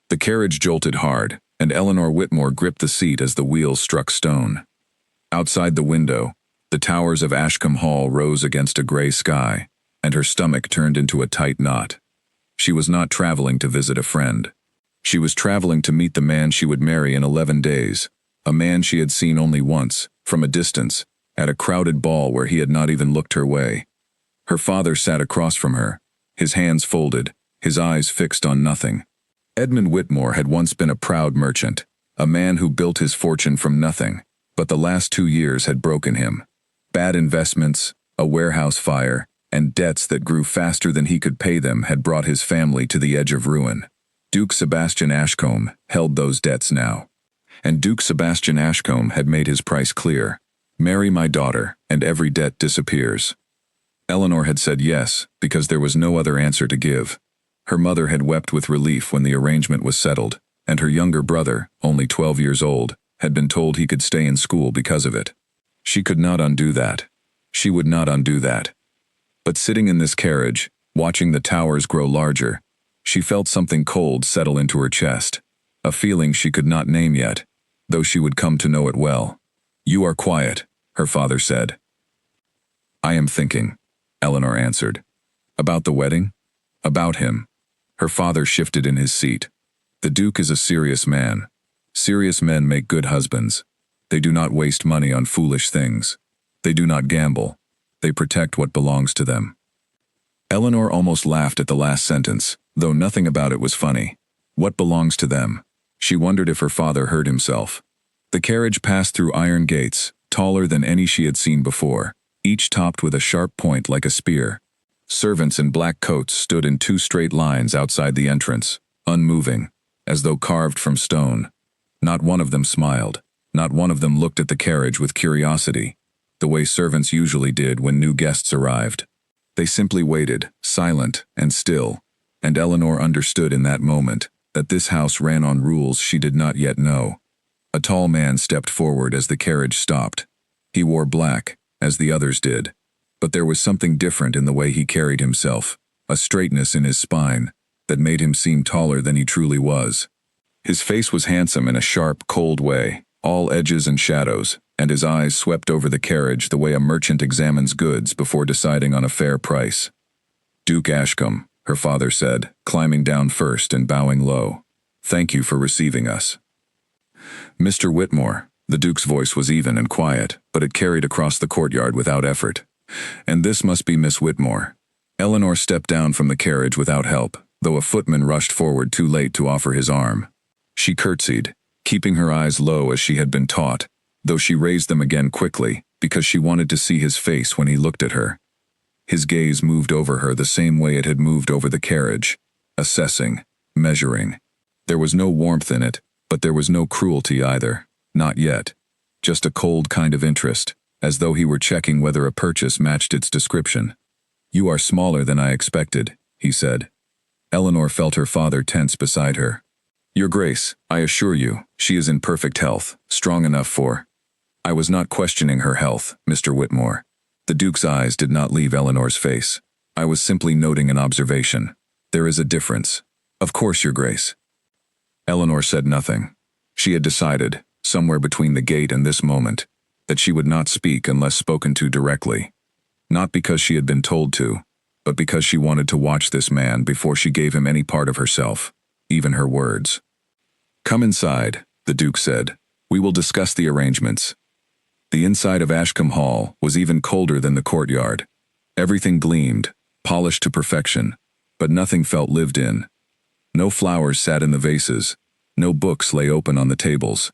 The carriage jolted hard, and Eleanor Whitmore gripped the seat as the wheels struck stone. Outside the window, the towers of Ashcombe Hall rose against a gray sky, and her stomach turned into a tight knot. She was not traveling to visit a friend. She was traveling to meet the man she would marry in 11 days, a man she had seen only once, from a distance, at a crowded ball where he had not even looked her way. Her father sat across from her, his hands folded, his eyes fixed on nothing. Edmund Whitmore had once been a proud merchant, a man who built his fortune from nothing, but the last 2 years had broken him. Bad investments, a warehouse fire, and debts that grew faster than he could pay them had brought his family to the edge of ruin. Duke Sebastian Ashcombe held those debts now. And Duke Sebastian Ashcombe had made his price clear. Marry my daughter, and every debt disappears. Eleanor had said yes, because there was no other answer to give. Her mother had wept with relief when the arrangement was settled, and her younger brother, only 12 years old, had been told he could stay in school because of it. She could not undo that. She would not undo that. But sitting in this carriage, watching the towers grow larger, she felt something cold settle into her chest, a feeling she could not name yet, though she would come to know it well. "You are quiet," her father said. "I am thinking," Eleanor answered. "About the wedding? About him." Her father shifted in his seat. "The Duke is a serious man. Serious men make good husbands. They do not waste money on foolish things. They do not gamble. They protect what belongs to them." Eleanor almost laughed at the last sentence, though nothing about it was funny. What belongs to them? She wondered if her father heard himself. The carriage passed through iron gates, taller than any she had seen before, each topped with a sharp point like a spear. Servants in black coats stood in 2 straight lines outside the entrance, unmoving, as though carved from stone. Not one of them smiled. Not one of them looked at the carriage with curiosity, the way servants usually did when new guests arrived. They simply waited, silent and still, and Eleanor understood in that moment that this house ran on rules she did not yet know. A tall man stepped forward as the carriage stopped. He wore black, as the others did, but there was something different in the way he carried himself, a straightness in his spine that made him seem taller than he truly was. His face was handsome in a sharp, cold way, all edges and shadows, and his eyes swept over the carriage the way a merchant examines goods before deciding on a fair price. "Duke Ashcombe," her father said, climbing down first and bowing low. "Thank you for receiving us." "Mr. Whitmore," the Duke's voice was even and quiet, but it carried across the courtyard without effort. "And this must be Miss Whitmore." Eleanor stepped down from the carriage without help, though a footman rushed forward too late to offer his arm. She curtsied, keeping her eyes low as she had been taught, though she raised them again quickly, because she wanted to see his face when he looked at her. His gaze moved over her the same way it had moved over the carriage, assessing, measuring. There was no warmth in it, but there was no cruelty either, not yet. Just a cold kind of interest, as though he were checking whether a purchase matched its description. "You are smaller than I expected," he said. Eleanor felt her father tense beside her. "Your Grace, I assure you, she is in perfect health, strong enough for—" "I was not questioning her health, Mr. Whitmore." The Duke's eyes did not leave Eleanor's face. "I was simply noting an observation. There is a difference." "Of course, Your Grace." Eleanor said nothing. She had decided, somewhere between the gate and this moment, that she would not speak unless spoken to directly. Not because she had been told to, but because she wanted to watch this man before she gave him any part of herself, even her words. "Come inside," the Duke said. "We will discuss the arrangements." The inside of Ashcombe Hall was even colder than the courtyard. Everything gleamed, polished to perfection, but nothing felt lived in. No flowers sat in the vases, no books lay open on the tables.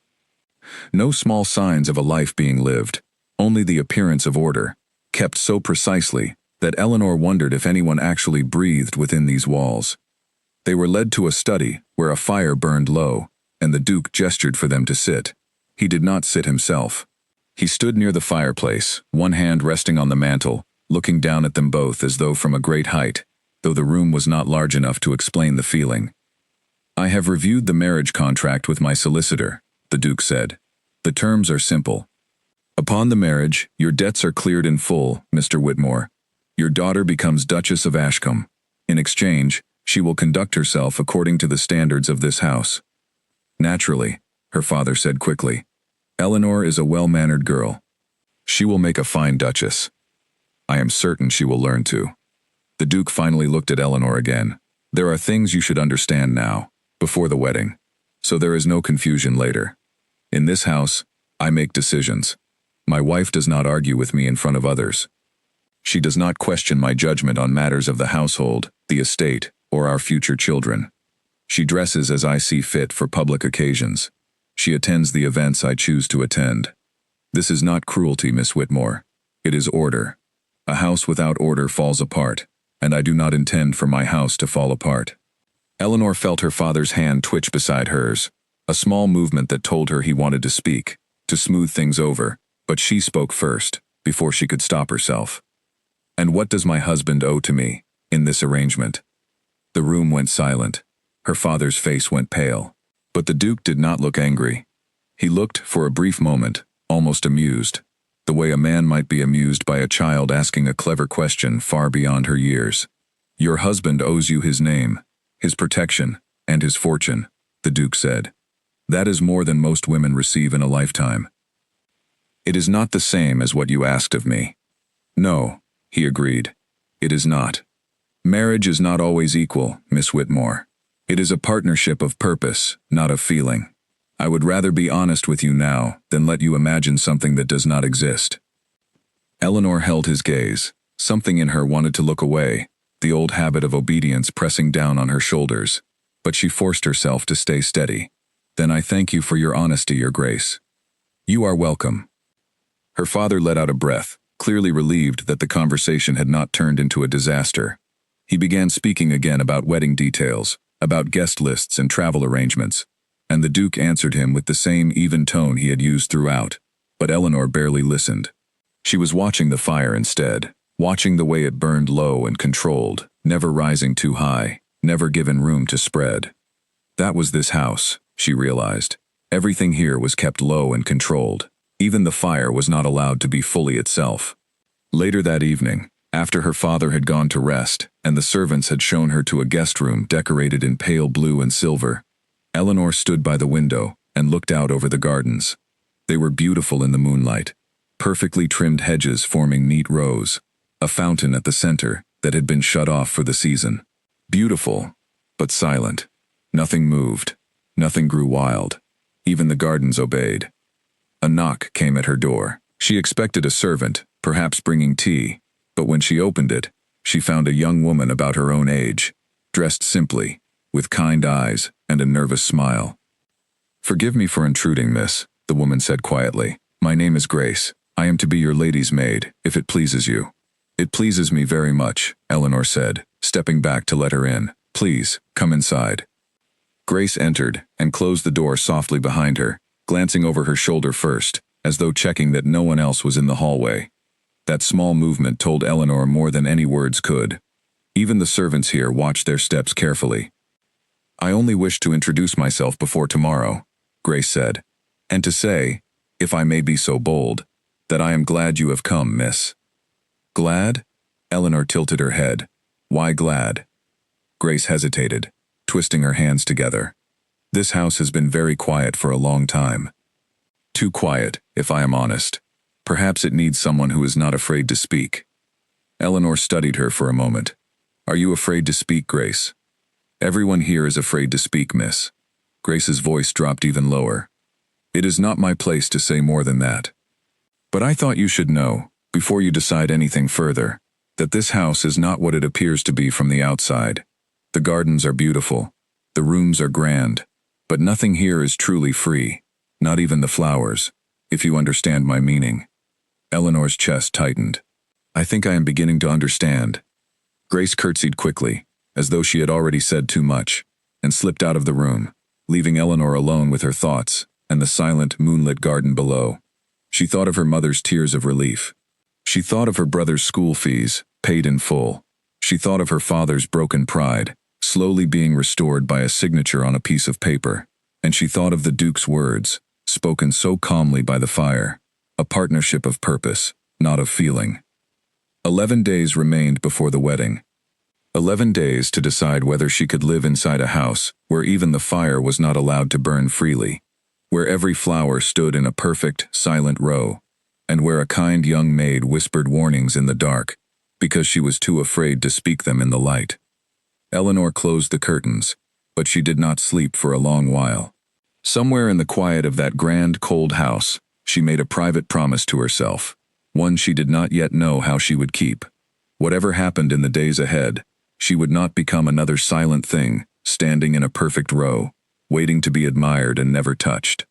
No small signs of a life being lived, only the appearance of order, kept so precisely that Eleanor wondered if anyone actually breathed within these walls. They were led to a study where a fire burned low, and the Duke gestured for them to sit. He did not sit himself. He stood near the fireplace, one hand resting on the mantel, looking down at them both as though from a great height, though the room was not large enough to explain the feeling. "I have reviewed the marriage contract with my solicitor," the Duke said. "The terms are simple. Upon the marriage, your debts are cleared in full, Mr. Whitmore. Your daughter becomes Duchess of Ashcombe. In exchange, She will conduct herself according to the standards of this house. Naturally, her father said quickly. Eleanor is a well-mannered girl. She will make a fine duchess. I am certain she will learn to. The Duke finally looked at Eleanor again. There are things you should understand now, before the wedding, so there is no confusion later. In this house, I make decisions. My wife does not argue with me in front of others. She does not question my judgment on matters of the household, the estate, or our future children. She dresses as I see fit for public occasions. She attends the events I choose to attend. This is not cruelty, Miss Whitmore. It is order. A house without order falls apart, and I do not intend for my house to fall apart. Eleanor felt her father's hand twitch beside hers, a small movement that told her he wanted to speak, to smooth things over, but she spoke first, before she could stop herself. And what does my husband owe to me, in this arrangement? The room went silent. Her father's face went pale. But the Duke did not look angry. He looked, for a brief moment, almost amused, the way a man might be amused by a child asking a clever question far beyond her years. Your husband owes you his name, his protection, and his fortune, the Duke said. That is more than most women receive in a lifetime. It is not the same as what you asked of me. No, he agreed. It is not. Marriage is not always equal, Miss Whitmore. It is a partnership of purpose, not of feeling. I would rather be honest with you now than let you imagine something that does not exist. Eleanor held his gaze. Something in her wanted to look away, the old habit of obedience pressing down on her shoulders. But she forced herself to stay steady. Then I thank you for your honesty, Your Grace. You are welcome. Her father let out a breath, clearly relieved that the conversation had not turned into a disaster. He began speaking again about wedding details, about guest lists and travel arrangements, and the Duke answered him with the same even tone he had used throughout, but Eleanor barely listened. She was watching the fire instead, watching the way it burned low and controlled, never rising too high, never given room to spread. That was this house, she realized. Everything here was kept low and controlled. Even the fire was not allowed to be fully itself. Later that evening, after her father had gone to rest, and the servants had shown her to a guest room decorated in pale blue and silver, Eleanor stood by the window and looked out over the gardens. They were beautiful in the moonlight, perfectly trimmed hedges forming neat rows, a fountain at the center that had been shut off for the season. Beautiful, but silent. Nothing moved. Nothing grew wild. Even the gardens obeyed. A knock came at her door. She expected a servant, perhaps bringing tea, but when she opened it, she found a young woman about her own age, dressed simply, with kind eyes and a nervous smile. Forgive me for intruding, miss, the woman said quietly. My name is Grace. I am to be your lady's maid, if it pleases you. It pleases me very much, Eleanor said, stepping back to let her in. Please, come inside. Grace entered and closed the door softly behind her, glancing over her shoulder first, as though checking that no one else was in the hallway. That small movement told Eleanor more than any words could. Even the servants here watched their steps carefully. I only wish to introduce myself before tomorrow, Grace said, and to say, if I may be so bold, that I am glad you have come, miss. Glad? Eleanor tilted her head. Why glad? Grace hesitated, twisting her hands together. This house has been very quiet for a long time. Too quiet, if I am honest. Perhaps it needs someone who is not afraid to speak. Eleanor studied her for a moment. Are you afraid to speak, Grace? Everyone here is afraid to speak, miss. Grace's voice dropped even lower. It is not my place to say more than that. But I thought you should know, before you decide anything further, that this house is not what it appears to be from the outside. The gardens are beautiful. The rooms are grand. But nothing here is truly free, not even the flowers, if you understand my meaning. Eleanor's chest tightened. I think I am beginning to understand. Grace curtsied quickly, as though she had already said too much, and slipped out of the room, leaving Eleanor alone with her thoughts and the silent, moonlit garden below. She thought of her mother's tears of relief. She thought of her brother's school fees, paid in full. She thought of her father's broken pride, slowly being restored by a signature on a piece of paper, and she thought of the Duke's words, spoken so calmly by the fire, a partnership of purpose, not of feeling. 11 days remained before the wedding. 11 days to decide whether she could live inside a house where even the fire was not allowed to burn freely, where every flower stood in a perfect, silent row, and where a kind young maid whispered warnings in the dark because she was too afraid to speak them in the light. Eleanor closed the curtains, but she did not sleep for a long while. Somewhere in the quiet of that grand, cold house, she made a private promise to herself, one she did not yet know how she would keep. Whatever happened in the days ahead, she would not become another silent thing, standing in a perfect row, waiting to be admired and never touched.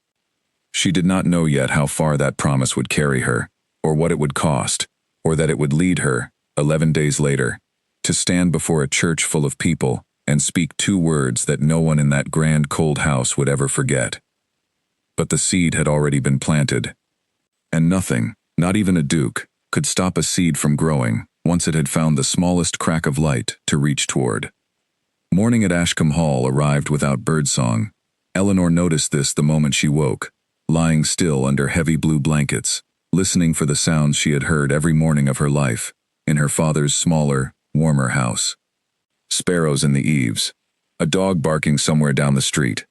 She did not know yet how far that promise would carry her, or what it would cost, or that it would lead her, 11 days later, to stand before a church full of people and speak 2 words that no one in that grand cold house would ever forget. But the seed had already been planted, and nothing, not even a duke, could stop a seed from growing once it had found the smallest crack of light to reach toward. Morning at Ashcombe Hall arrived without birdsong. Eleanor noticed this the moment she woke, lying still under heavy blue blankets, listening for the sounds she had heard every morning of her life, in her father's smaller, warmer house. Sparrows in the eaves, a dog barking somewhere down the street,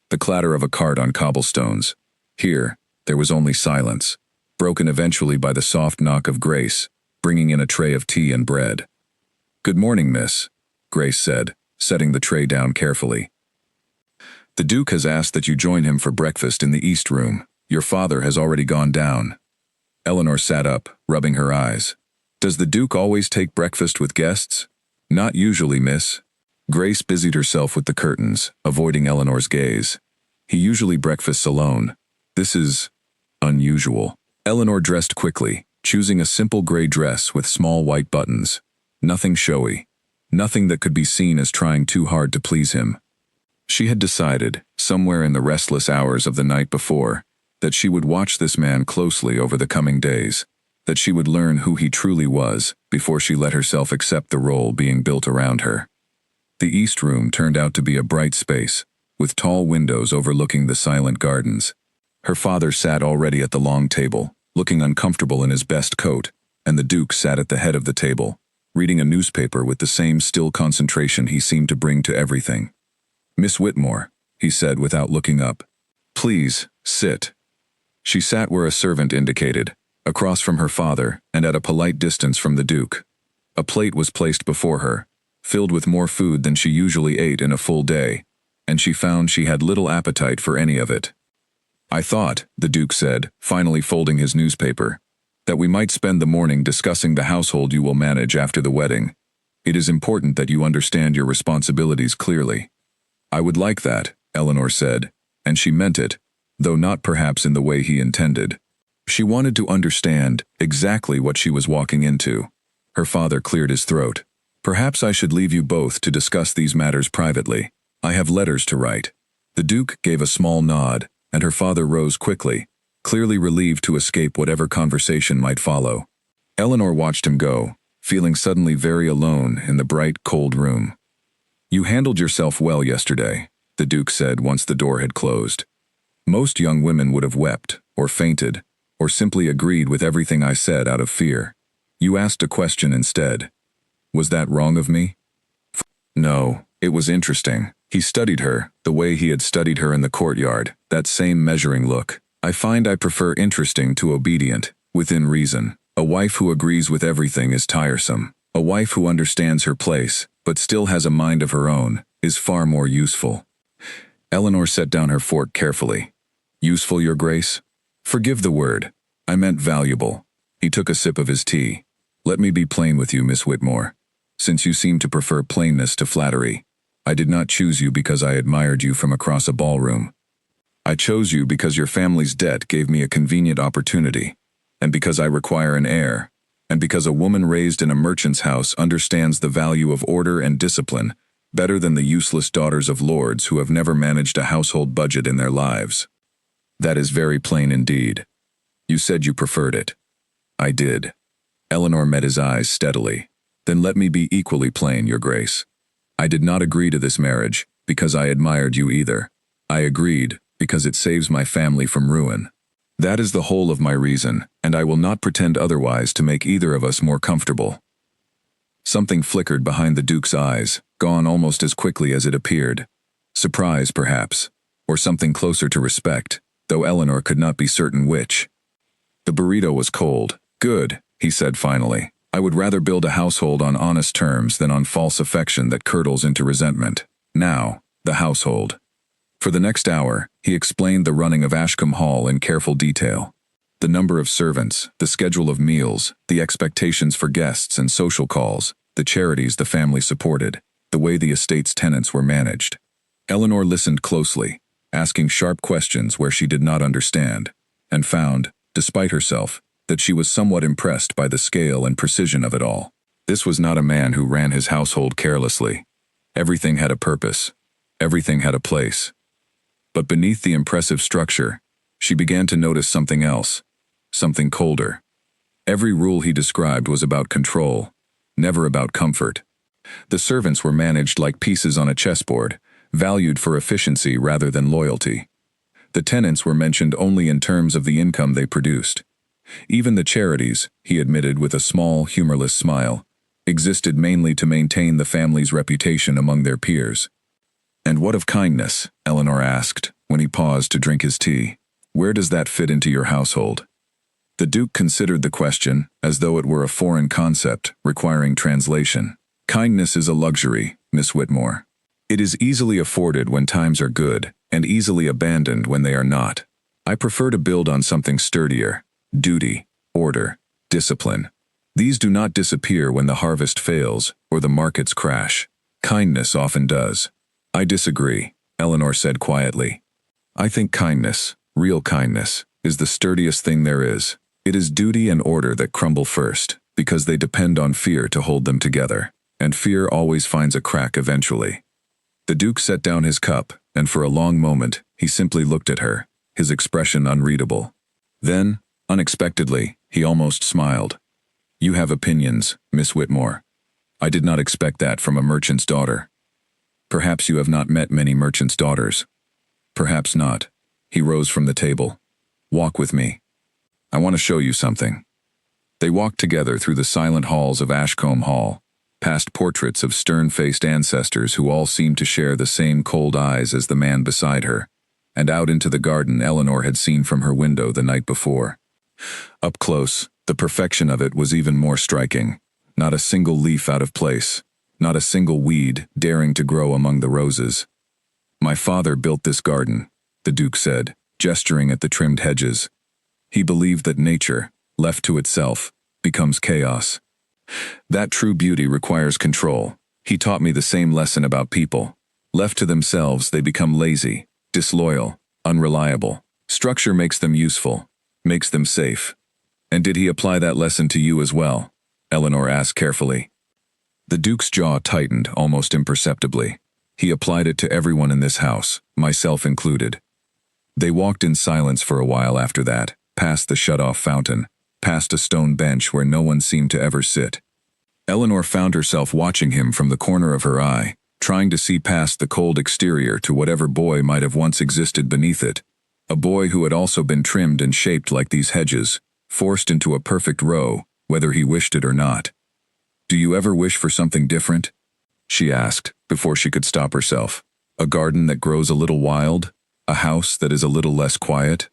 the clatter of a cart on cobblestones. Here, there was only silence, broken eventually by the soft knock of Grace, bringing in a tray of tea and bread. "Good morning, miss," Grace said, setting the tray down carefully. "The Duke has asked that you join him for breakfast in the East Room. Your father has already gone down." Eleanor sat up, rubbing her eyes. "Does the Duke always take breakfast with guests?" "Not usually, miss." Grace busied herself with the curtains, avoiding Eleanor's gaze. "He usually breakfasts alone. This is unusual." Eleanor dressed quickly, choosing a simple gray dress with small white buttons. Nothing showy. Nothing that could be seen as trying too hard to please him. She had decided, somewhere in the restless hours of the night before, that she would watch this man closely over the coming days, that she would learn who he truly was before she let herself accept the role being built around her. The East Room turned out to be a bright space, with tall windows overlooking the silent gardens. Her father sat already at the long table, looking uncomfortable in his best coat, and the Duke sat at the head of the table, reading a newspaper with the same still concentration he seemed to bring to everything. "Miss Whitmore," he said without looking up. "Please, sit." She sat where a servant indicated, across from her father and at a polite distance from the Duke. A plate was placed before her, filled with more food than she usually ate in a full day, and she found she had little appetite for any of it. "I thought," the Duke said, finally folding his newspaper, "that we might spend the morning discussing the household you will manage after the wedding. It is important that you understand your responsibilities clearly." "I would like that," Eleanor said, and she meant it, though not perhaps in the way he intended. She wanted to understand exactly what she was walking into. Her father cleared his throat. "Perhaps I should leave you both to discuss these matters privately. I have letters to write." The Duke gave a small nod, and her father rose quickly, clearly relieved to escape whatever conversation might follow. Eleanor watched him go, feeling suddenly very alone in the bright, cold room. "You handled yourself well yesterday," the Duke said once the door had closed. "Most young women would have wept, or fainted, or simply agreed with everything I said out of fear. You asked a question instead. Was that wrong of me?" "No, it was interesting." He studied her, the way he had studied her in the courtyard, that same measuring look. "I find I prefer interesting to obedient, within reason. A wife who agrees with everything is tiresome. A wife who understands her place, but still has a mind of her own, is far more useful." Eleanor set down her fork carefully. "Useful, Your Grace?" "Forgive the word. I meant valuable." He took a sip of his tea. "Let me be plain with you, Miss Whitmore. Since you seem to prefer plainness to flattery, I did not choose you because I admired you from across a ballroom. I chose you because your family's debt gave me a convenient opportunity, and because I require an heir, and because a woman raised in a merchant's house understands the value of order and discipline better than the useless daughters of lords who have never managed a household budget in their lives. That is very plain indeed. You said you preferred it." "I did." Eleanor met his eyes steadily. "Then let me be equally plain, Your Grace. I did not agree to this marriage because I admired you either. I agreed because it saves my family from ruin. That is the whole of my reason, and I will not pretend otherwise to make either of us more comfortable." Something flickered behind the Duke's eyes, gone almost as quickly as it appeared. Surprise, perhaps, or something closer to respect, though Eleanor could not be certain which. The burrito was cold. Good, he said finally. I would rather build a household on honest terms than on false affection that curdles into resentment. Now, the household. For the next hour, he explained the running of Ashcombe Hall in careful detail. The number of servants, the schedule of meals, the expectations for guests and social calls, the charities the family supported, the way the estate's tenants were managed. Eleanor listened closely, asking sharp questions where she did not understand, and found, despite herself, that she was somewhat impressed by the scale and precision of it all. This was not a man who ran his household carelessly. Everything had a purpose. Everything had a place. But beneath the impressive structure, she began to notice something else, something colder. Every rule he described was about control, never about comfort. The servants were managed like pieces on a chessboard, valued for efficiency rather than loyalty. The tenants were mentioned only in terms of the income they produced. Even the charities, he admitted with a small, humorless smile, existed mainly to maintain the family's reputation among their peers. And what of kindness? Eleanor asked, when he paused to drink his tea. Where does that fit into your household? The Duke considered the question as though it were a foreign concept requiring translation. Kindness is a luxury, Miss Whitmore. It is easily afforded when times are good, and easily abandoned when they are not. I prefer to build on something sturdier. Duty, order, discipline. These do not disappear when the harvest fails or the markets crash. Kindness often does. I disagree, Eleanor said quietly. I think kindness, real kindness, is the sturdiest thing there is. It is duty and order that crumble first, because they depend on fear to hold them together, and fear always finds a crack eventually. The Duke set down his cup, and for a long moment, he simply looked at her, his expression unreadable. Then, unexpectedly, he almost smiled. You have opinions, Miss Whitmore. I did not expect that from a merchant's daughter. Perhaps you have not met many merchants' daughters. Perhaps not. He rose from the table. Walk with me. I want to show you something. They walked together through the silent halls of Ashcombe Hall, past portraits of stern-faced ancestors who all seemed to share the same cold eyes as the man beside her, and out into the garden Eleanor had seen from her window the night before. Up close, the perfection of it was even more striking. Not a single leaf out of place, not a single weed daring to grow among the roses. My father built this garden, the Duke said, gesturing at the trimmed hedges. He believed that nature, left to itself, becomes chaos. That true beauty requires control. He taught me the same lesson about people. Left to themselves, they become lazy, disloyal, unreliable. Structure makes them useful, makes them safe. And did he apply that lesson to you as well? Eleanor asked carefully. The Duke's jaw tightened almost imperceptibly. He applied it to everyone in this house, myself included. They walked in silence for a while after that, past the shut-off fountain, past a stone bench where no one seemed to ever sit. Eleanor found herself watching him from the corner of her eye, trying to see past the cold exterior to whatever boy might have once existed beneath it, a boy who had also been trimmed and shaped like these hedges, forced into a perfect row, whether he wished it or not. Do you ever wish for something different? She asked, before she could stop herself. A garden that grows a little wild? A house that is a little less quiet?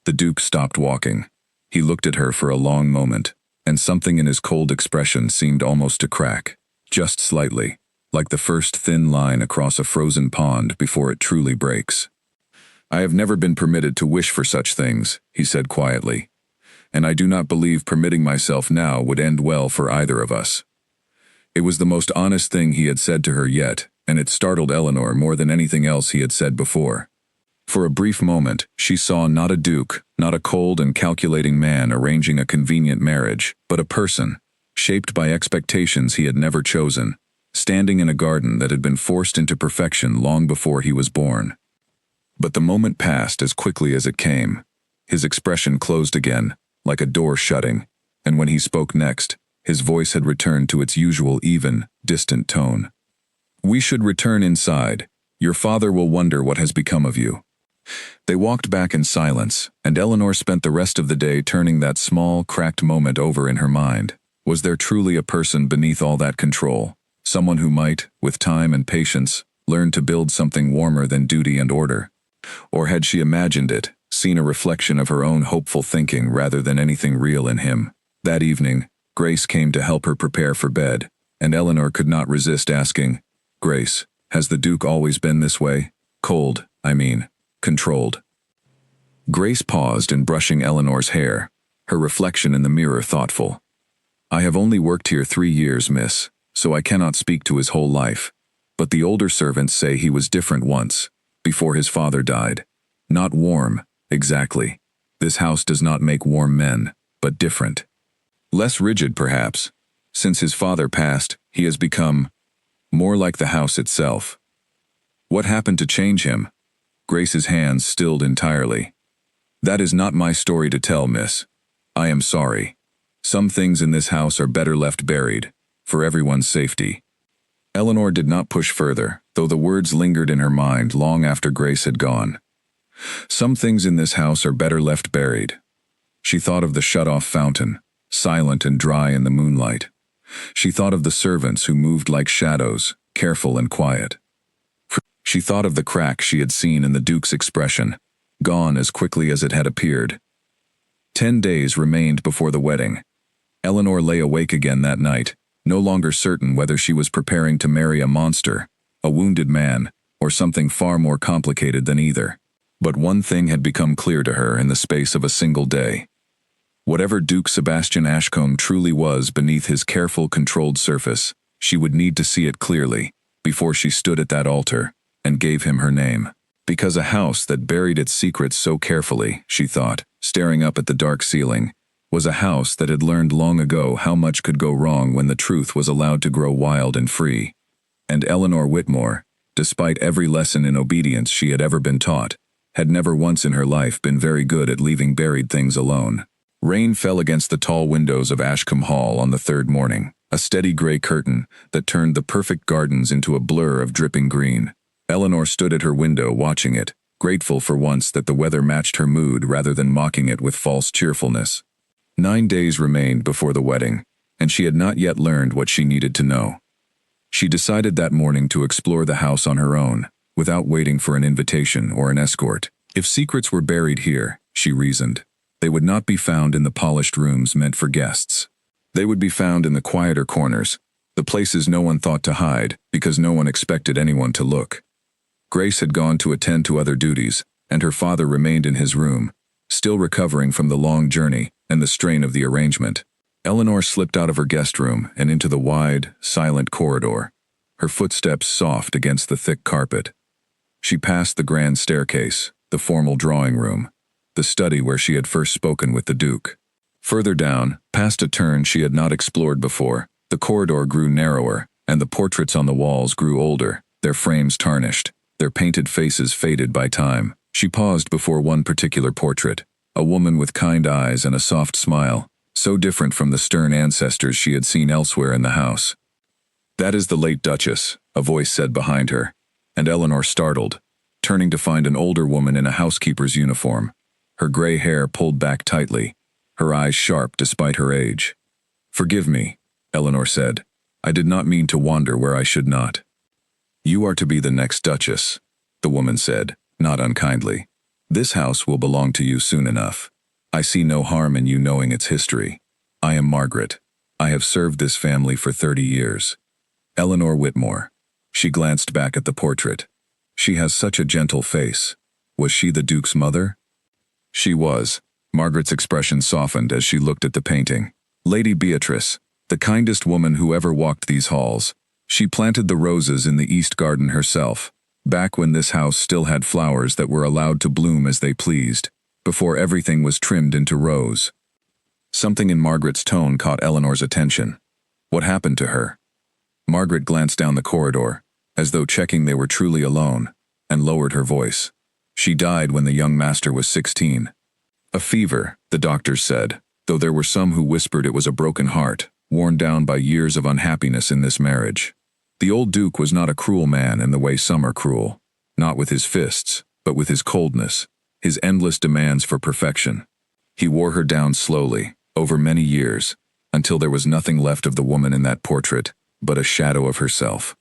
The Duke stopped walking. He looked at her for a long moment, and something in his cold expression seemed almost to crack, just slightly, like the first thin line across a frozen pond before it truly breaks. I have never been permitted to wish for such things, he said quietly, and I do not believe permitting myself now would end well for either of us. It was the most honest thing he had said to her yet, and it startled Eleanor more than anything else he had said before. For a brief moment, she saw not a duke, not a cold and calculating man arranging a convenient marriage, but a person, shaped by expectations he had never chosen, standing in a garden that had been forced into perfection long before he was born. But the moment passed as quickly as it came. His expression closed again, like a door shutting, and when he spoke next, his voice had returned to its usual even, distant tone. We should return inside. Your father will wonder what has become of you. They walked back in silence, and Eleanor spent the rest of the day turning that small, cracked moment over in her mind. Was there truly a person beneath all that control? Someone who might, with time and patience, learn to build something warmer than duty and order? Or had she imagined it, seen a reflection of her own hopeful thinking rather than anything real in him? That evening, Grace came to help her prepare for bed, and Eleanor could not resist asking, "Grace, has the Duke always been this way? Cold, I mean, controlled?" Grace paused in brushing Eleanor's hair, her reflection in the mirror thoughtful. "I have only worked here 3 years, miss, so I cannot speak to his whole life. But the older servants say he was different once, before his father died. Not warm, exactly. This house does not make warm men, but different. Less rigid, perhaps. Since his father passed, he has become more like the house itself." "What happened to change him?" Grace's hands stilled entirely. "That is not my story to tell, miss. I am sorry. Some things in this house are better left buried, for everyone's safety." Eleanor did not push further, though the words lingered in her mind long after Grace had gone. Some things in this house are better left buried. She thought of the shut-off fountain, silent and dry in the moonlight. She thought of the servants who moved like shadows, careful and quiet. She thought of the crack she had seen in the Duke's expression, gone as quickly as it had appeared. 10 days remained before the wedding. Eleanor lay awake again that night, no longer certain whether she was preparing to marry a monster, a wounded man, or something far more complicated than either. But one thing had become clear to her in the space of a single day. Whatever Duke Sebastian Ashcombe truly was beneath his careful, controlled surface, she would need to see it clearly before she stood at that altar and gave him her name. Because a house that buried its secrets so carefully, she thought, staring up at the dark ceiling, was a house that had learned long ago how much could go wrong when the truth was allowed to grow wild and free. And Eleanor Whitmore, despite every lesson in obedience she had ever been taught, had never once in her life been very good at leaving buried things alone. Rain fell against the tall windows of Ashcombe Hall on the third morning, a steady gray curtain that turned the perfect gardens into a blur of dripping green. Eleanor stood at her window watching it, grateful for once that the weather matched her mood rather than mocking it with false cheerfulness. 9 days remained before the wedding, and she had not yet learned what she needed to know. She decided that morning to explore the house on her own, without waiting for an invitation or an escort. If secrets were buried here, she reasoned, they would not be found in the polished rooms meant for guests. They would be found in the quieter corners, the places no one thought to hide because no one expected anyone to look. Grace had gone to attend to other duties, and her father remained in his room, still recovering from the long journey and the strain of the arrangement. Eleanor slipped out of her guest room and into the wide, silent corridor, her footsteps soft against the thick carpet. She passed the grand staircase, the formal drawing room, the study where she had first spoken with the Duke. Further down, past a turn she had not explored before, the corridor grew narrower, and the portraits on the walls grew older, their frames tarnished, their painted faces faded by time. She paused before one particular portrait, a woman with kind eyes and a soft smile, so different from the stern ancestors she had seen elsewhere in the house. "That is the late Duchess," a voice said behind her, and Eleanor startled, turning to find an older woman in a housekeeper's uniform, her gray hair pulled back tightly, her eyes sharp despite her age. "Forgive me," Eleanor said. "I did not mean to wander where I should not." "You are to be the next Duchess," the woman said, not unkindly. "This house will belong to you soon enough. I see no harm in you knowing its history. I am Margaret. I have served this family for 30 years. Eleanor Whitmore." She glanced back at the portrait. "She has such a gentle face. Was she the Duke's mother?" She was. Margaret's expression softened as she looked at the painting. Lady Beatrice, the kindest woman who ever walked these halls. She planted the roses in the East Garden herself, back when this house still had flowers that were allowed to bloom as they pleased, before everything was trimmed into rose. Something in Margaret's tone caught Eleanor's attention. What happened to her? Margaret glanced down the corridor, as though checking they were truly alone, and lowered her voice. "She died when the young master was 16. A fever, the doctors said, though there were some who whispered it was a broken heart, worn down by years of unhappiness in this marriage. The old Duke was not a cruel man in the way some are cruel, not with his fists, but with his coldness, his endless demands for perfection. He wore her down slowly, over many years, until there was nothing left of the woman in that portrait but a shadow of herself.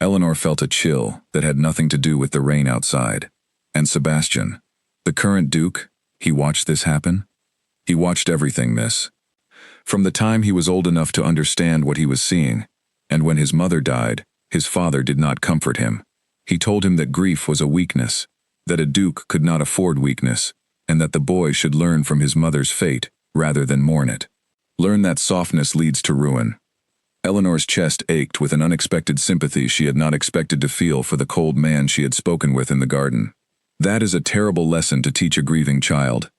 Eleanor felt a chill that had nothing to do with the rain outside. And Sebastian, the current Duke, he watched this happen? He watched everything, miss. From the time he was old enough to understand what he was seeing, and when his mother died, his father did not comfort him. He told him that grief was a weakness, that a duke could not afford weakness, and that the boy should learn from his mother's fate rather than mourn it. Learn that softness leads to ruin. Eleanor's chest ached with an unexpected sympathy she had not expected to feel for the cold man she had spoken with in the garden. That is a terrible lesson to teach a grieving child.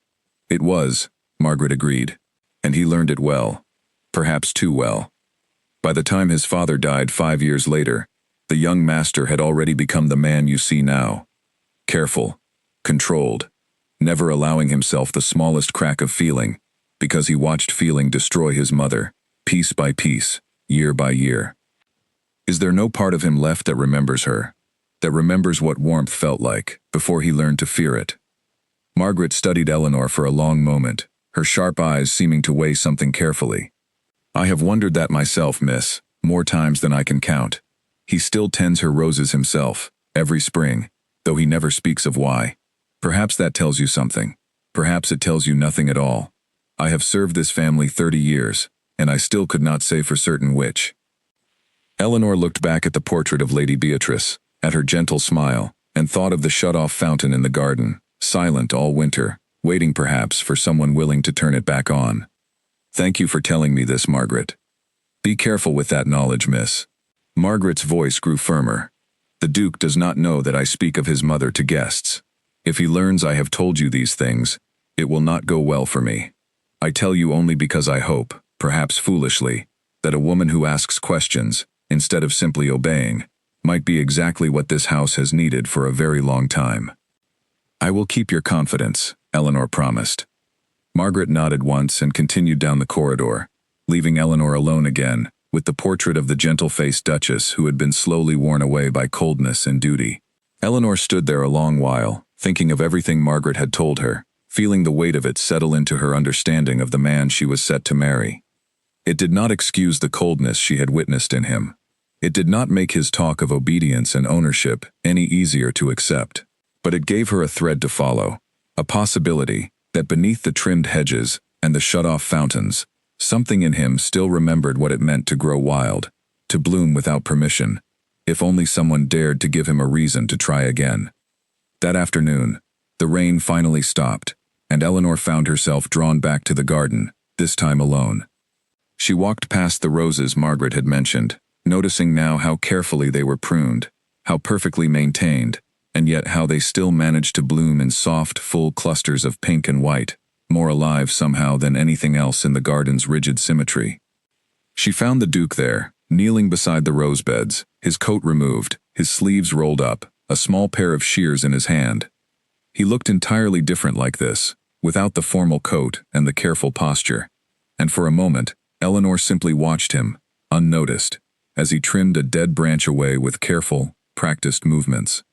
It was, Margaret agreed, and he learned it well, perhaps too well. By the time his father died 5 years later, the young master had already become the man you see now. Careful, controlled, never allowing himself the smallest crack of feeling, because he watched feeling destroy his mother, piece by piece, year by year. Is there no part of him left that remembers her, that remembers what warmth felt like, before he learned to fear it? Margaret studied Eleanor for a long moment, her sharp eyes seeming to weigh something carefully. I have wondered that myself, miss, more times than I can count. He still tends her roses himself, every spring, though he never speaks of why. Perhaps that tells you something. Perhaps it tells you nothing at all. I have served this family 30 years, and I still could not say for certain which. Eleanor looked back at the portrait of Lady Beatrice, at her gentle smile, and thought of the shut-off fountain in the garden, silent all winter, waiting perhaps for someone willing to turn it back on. Thank you for telling me this, Margaret. Be careful with that knowledge, miss. Margaret's voice grew firmer. The Duke does not know that I speak of his mother to guests. If he learns I have told you these things, it will not go well for me. I tell you only because I hope, perhaps foolishly, that a woman who asks questions, instead of simply obeying, might be exactly what this house has needed for a very long time. I will keep your confidence, Eleanor promised. Margaret nodded once and continued down the corridor, leaving Eleanor alone again, with the portrait of the gentle-faced Duchess who had been slowly worn away by coldness and duty. Eleanor stood there a long while, thinking of everything Margaret had told her, feeling the weight of it settle into her understanding of the man she was set to marry. It did not excuse the coldness she had witnessed in him. It did not make his talk of obedience and ownership any easier to accept, but it gave her a thread to follow, a possibility that beneath the trimmed hedges and the shut-off fountains, something in him still remembered what it meant to grow wild, to bloom without permission, if only someone dared to give him a reason to try again. That afternoon, the rain finally stopped, and Eleanor found herself drawn back to the garden, this time alone. She walked past the roses Margaret had mentioned, noticing now how carefully they were pruned, how perfectly maintained, and yet how they still managed to bloom in soft, full clusters of pink and white, more alive somehow than anything else in the garden's rigid symmetry. She found the Duke there, kneeling beside the rose beds, his coat removed, his sleeves rolled up, a small pair of shears in his hand. He looked entirely different like this, without the formal coat and the careful posture, and for a moment, Eleanor simply watched him, unnoticed, as he trimmed a dead branch away with careful, practiced movements.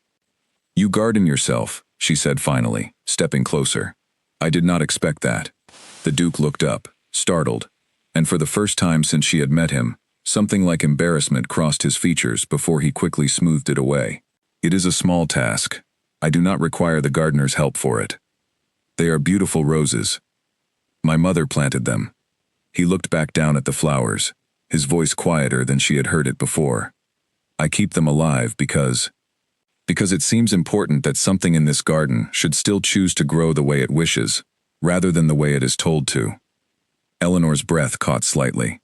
"You garden yourself," she said finally, stepping closer. "I did not expect that." The Duke looked up, startled, and for the first time since she had met him, something like embarrassment crossed his features before he quickly smoothed it away. "It is a small task. I do not require the gardener's help for it. They are beautiful roses. My mother planted them." He looked back down at the flowers, his voice quieter than she had heard it before. "I keep them alive because it seems important that something in this garden should still choose to grow the way it wishes, rather than the way it is told to." Eleanor's breath caught slightly.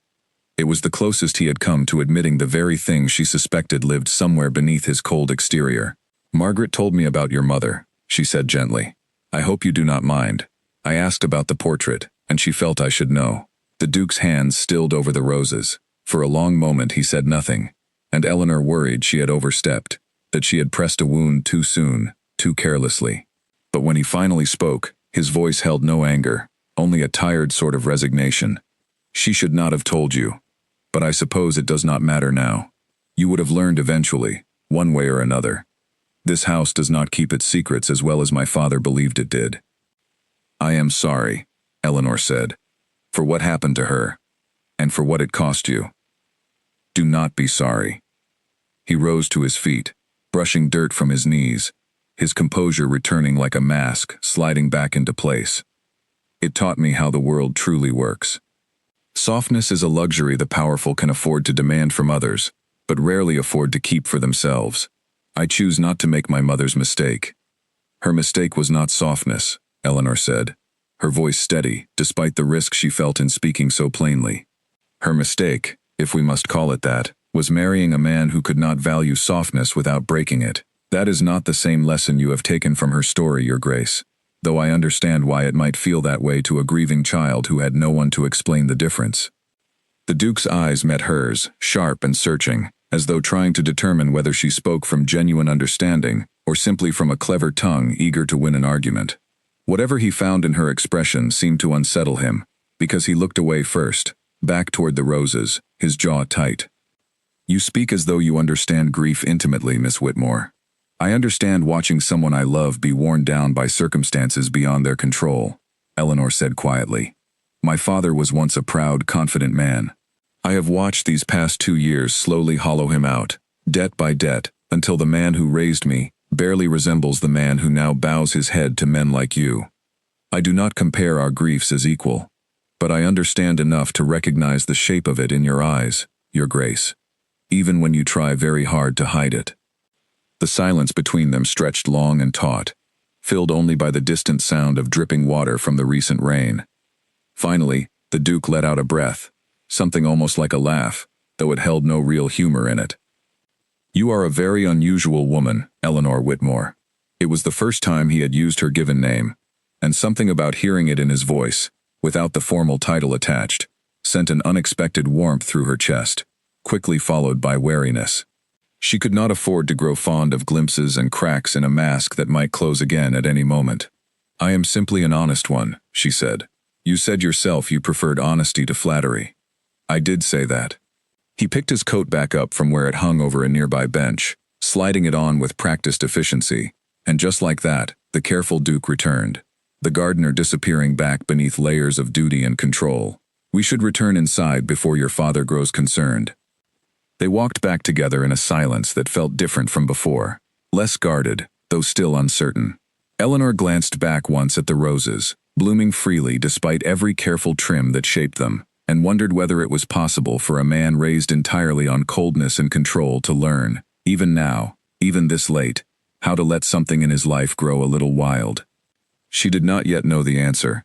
It was the closest he had come to admitting the very thing she suspected lived somewhere beneath his cold exterior. "Margaret told me about your mother," she said gently. "I hope you do not mind. I asked about the portrait, and she felt I should know." The Duke's hands stilled over the roses. For a long moment he said nothing, and Eleanor worried she had overstepped, that she had pressed a wound too soon, too carelessly. But when he finally spoke, his voice held no anger, only a tired sort of resignation. "She should not have told you, but I suppose it does not matter now. You would have learned eventually, one way or another. This house does not keep its secrets as well as my father believed it did." "I am sorry," Eleanor said, "for what happened to her. and for what it cost you. Do not be sorry." He rose to his feet, brushing dirt from his knees, his composure returning like a mask, sliding back into place. "It taught me how the world truly works. Softness is a luxury the powerful can afford to demand from others, but rarely afford to keep for themselves. I choose not to make my mother's mistake." "Her mistake was not softness," Eleanor said, her voice steady, despite the risk she felt in speaking so plainly. "Her mistake, if we must call it that, was marrying a man who could not value softness without breaking it. That is not the same lesson you have taken from her story, Your Grace, though I understand why it might feel that way to a grieving child who had no one to explain the difference." The Duke's eyes met hers, sharp and searching, as though trying to determine whether she spoke from genuine understanding or simply from a clever tongue eager to win an argument. Whatever he found in her expression seemed to unsettle him, because he looked away first, back toward the roses, his jaw tight. "You speak as though you understand grief intimately, Miss Whitmore. I understand watching someone I love be worn down by circumstances beyond their control," Eleanor said quietly. "My father was once a proud, confident man. I have watched these past 2 years slowly hollow him out, debt by debt, until the man who raised me barely resembles the man who now bows his head to men like you. I do not compare our griefs as equal, but I understand enough to recognize the shape of it in your eyes, Your Grace, even when you try very hard to hide it." The silence between them stretched long and taut, filled only by the distant sound of dripping water from the recent rain. Finally, the Duke let out a breath, something almost like a laugh, though it held no real humor in it. "You are a very unusual woman, Eleanor Whitmore." It was the first time he had used her given name, and something about hearing it in his voice, without the formal title attached, sent an unexpected warmth through her chest, quickly followed by wariness. She could not afford to grow fond of glimpses and cracks in a mask that might close again at any moment. "I am simply an honest one," she said. "You said yourself you preferred honesty to flattery." "I did say that." He picked his coat back up from where it hung over a nearby bench, sliding it on with practiced efficiency, and just like that, the careful Duke returned, the gardener disappearing back beneath layers of duty and control. "We should return inside before your father grows concerned." They walked back together in a silence that felt different from before, less guarded, though still uncertain. Eleanor glanced back once at the roses, blooming freely despite every careful trim that shaped them, and wondered whether it was possible for a man raised entirely on coldness and control to learn, even now, even this late, how to let something in his life grow a little wild. She did not yet know the answer,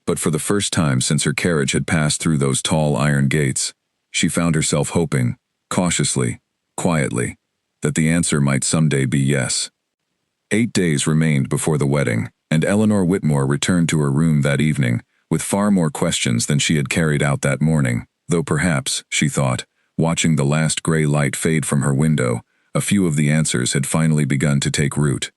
but for the first time since her carriage had passed through those tall iron gates, she found herself hoping, cautiously, quietly, that the answer might someday be yes. 8 days remained before the wedding, and Eleanor Whitmore returned to her room that evening, with far more questions than she had carried out that morning, though perhaps, she thought, watching the last gray light fade from her window, a few of the answers had finally begun to take root.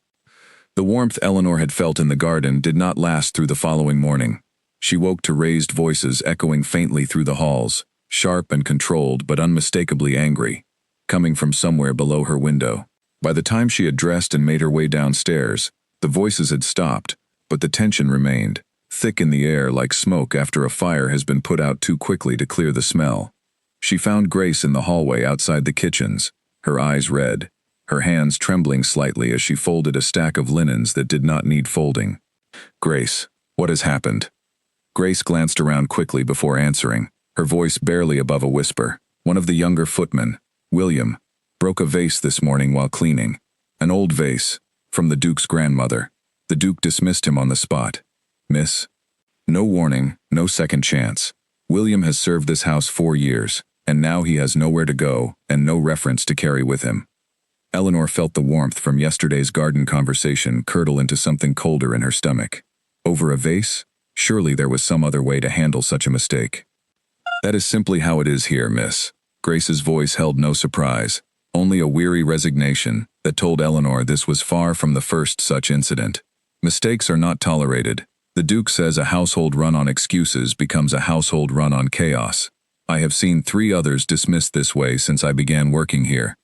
The warmth Eleanor had felt in the garden did not last through the following morning. She woke to raised voices echoing faintly through the halls, sharp and controlled but unmistakably angry, coming from somewhere below her window. By the time she had dressed and made her way downstairs, the voices had stopped, but the tension remained, thick in the air like smoke after a fire has been put out too quickly to clear the smell. She found Grace in the hallway outside the kitchens, her eyes red, her hands trembling slightly as she folded a stack of linens that did not need folding. "Grace, what has happened?" Grace glanced around quickly before answering, her voice barely above a whisper. "One of the younger footmen, William, broke a vase this morning while cleaning. An old vase, from the Duke's grandmother. The Duke dismissed him on the spot. Miss? No warning, no second chance. William has served this house 4 years, and now he has nowhere to go and no reference to carry with him." Eleanor felt the warmth from yesterday's garden conversation curdle into something colder in her stomach. Over a vase? Surely there was some other way to handle such a mistake. "That is simply how it is here, miss." Grace's voice held no surprise, only a weary resignation that told Eleanor this was far from the first such incident. Mistakes are not tolerated. The Duke says a household run on excuses becomes a household run on chaos. I have seen 3 others dismissed this way since I began working here.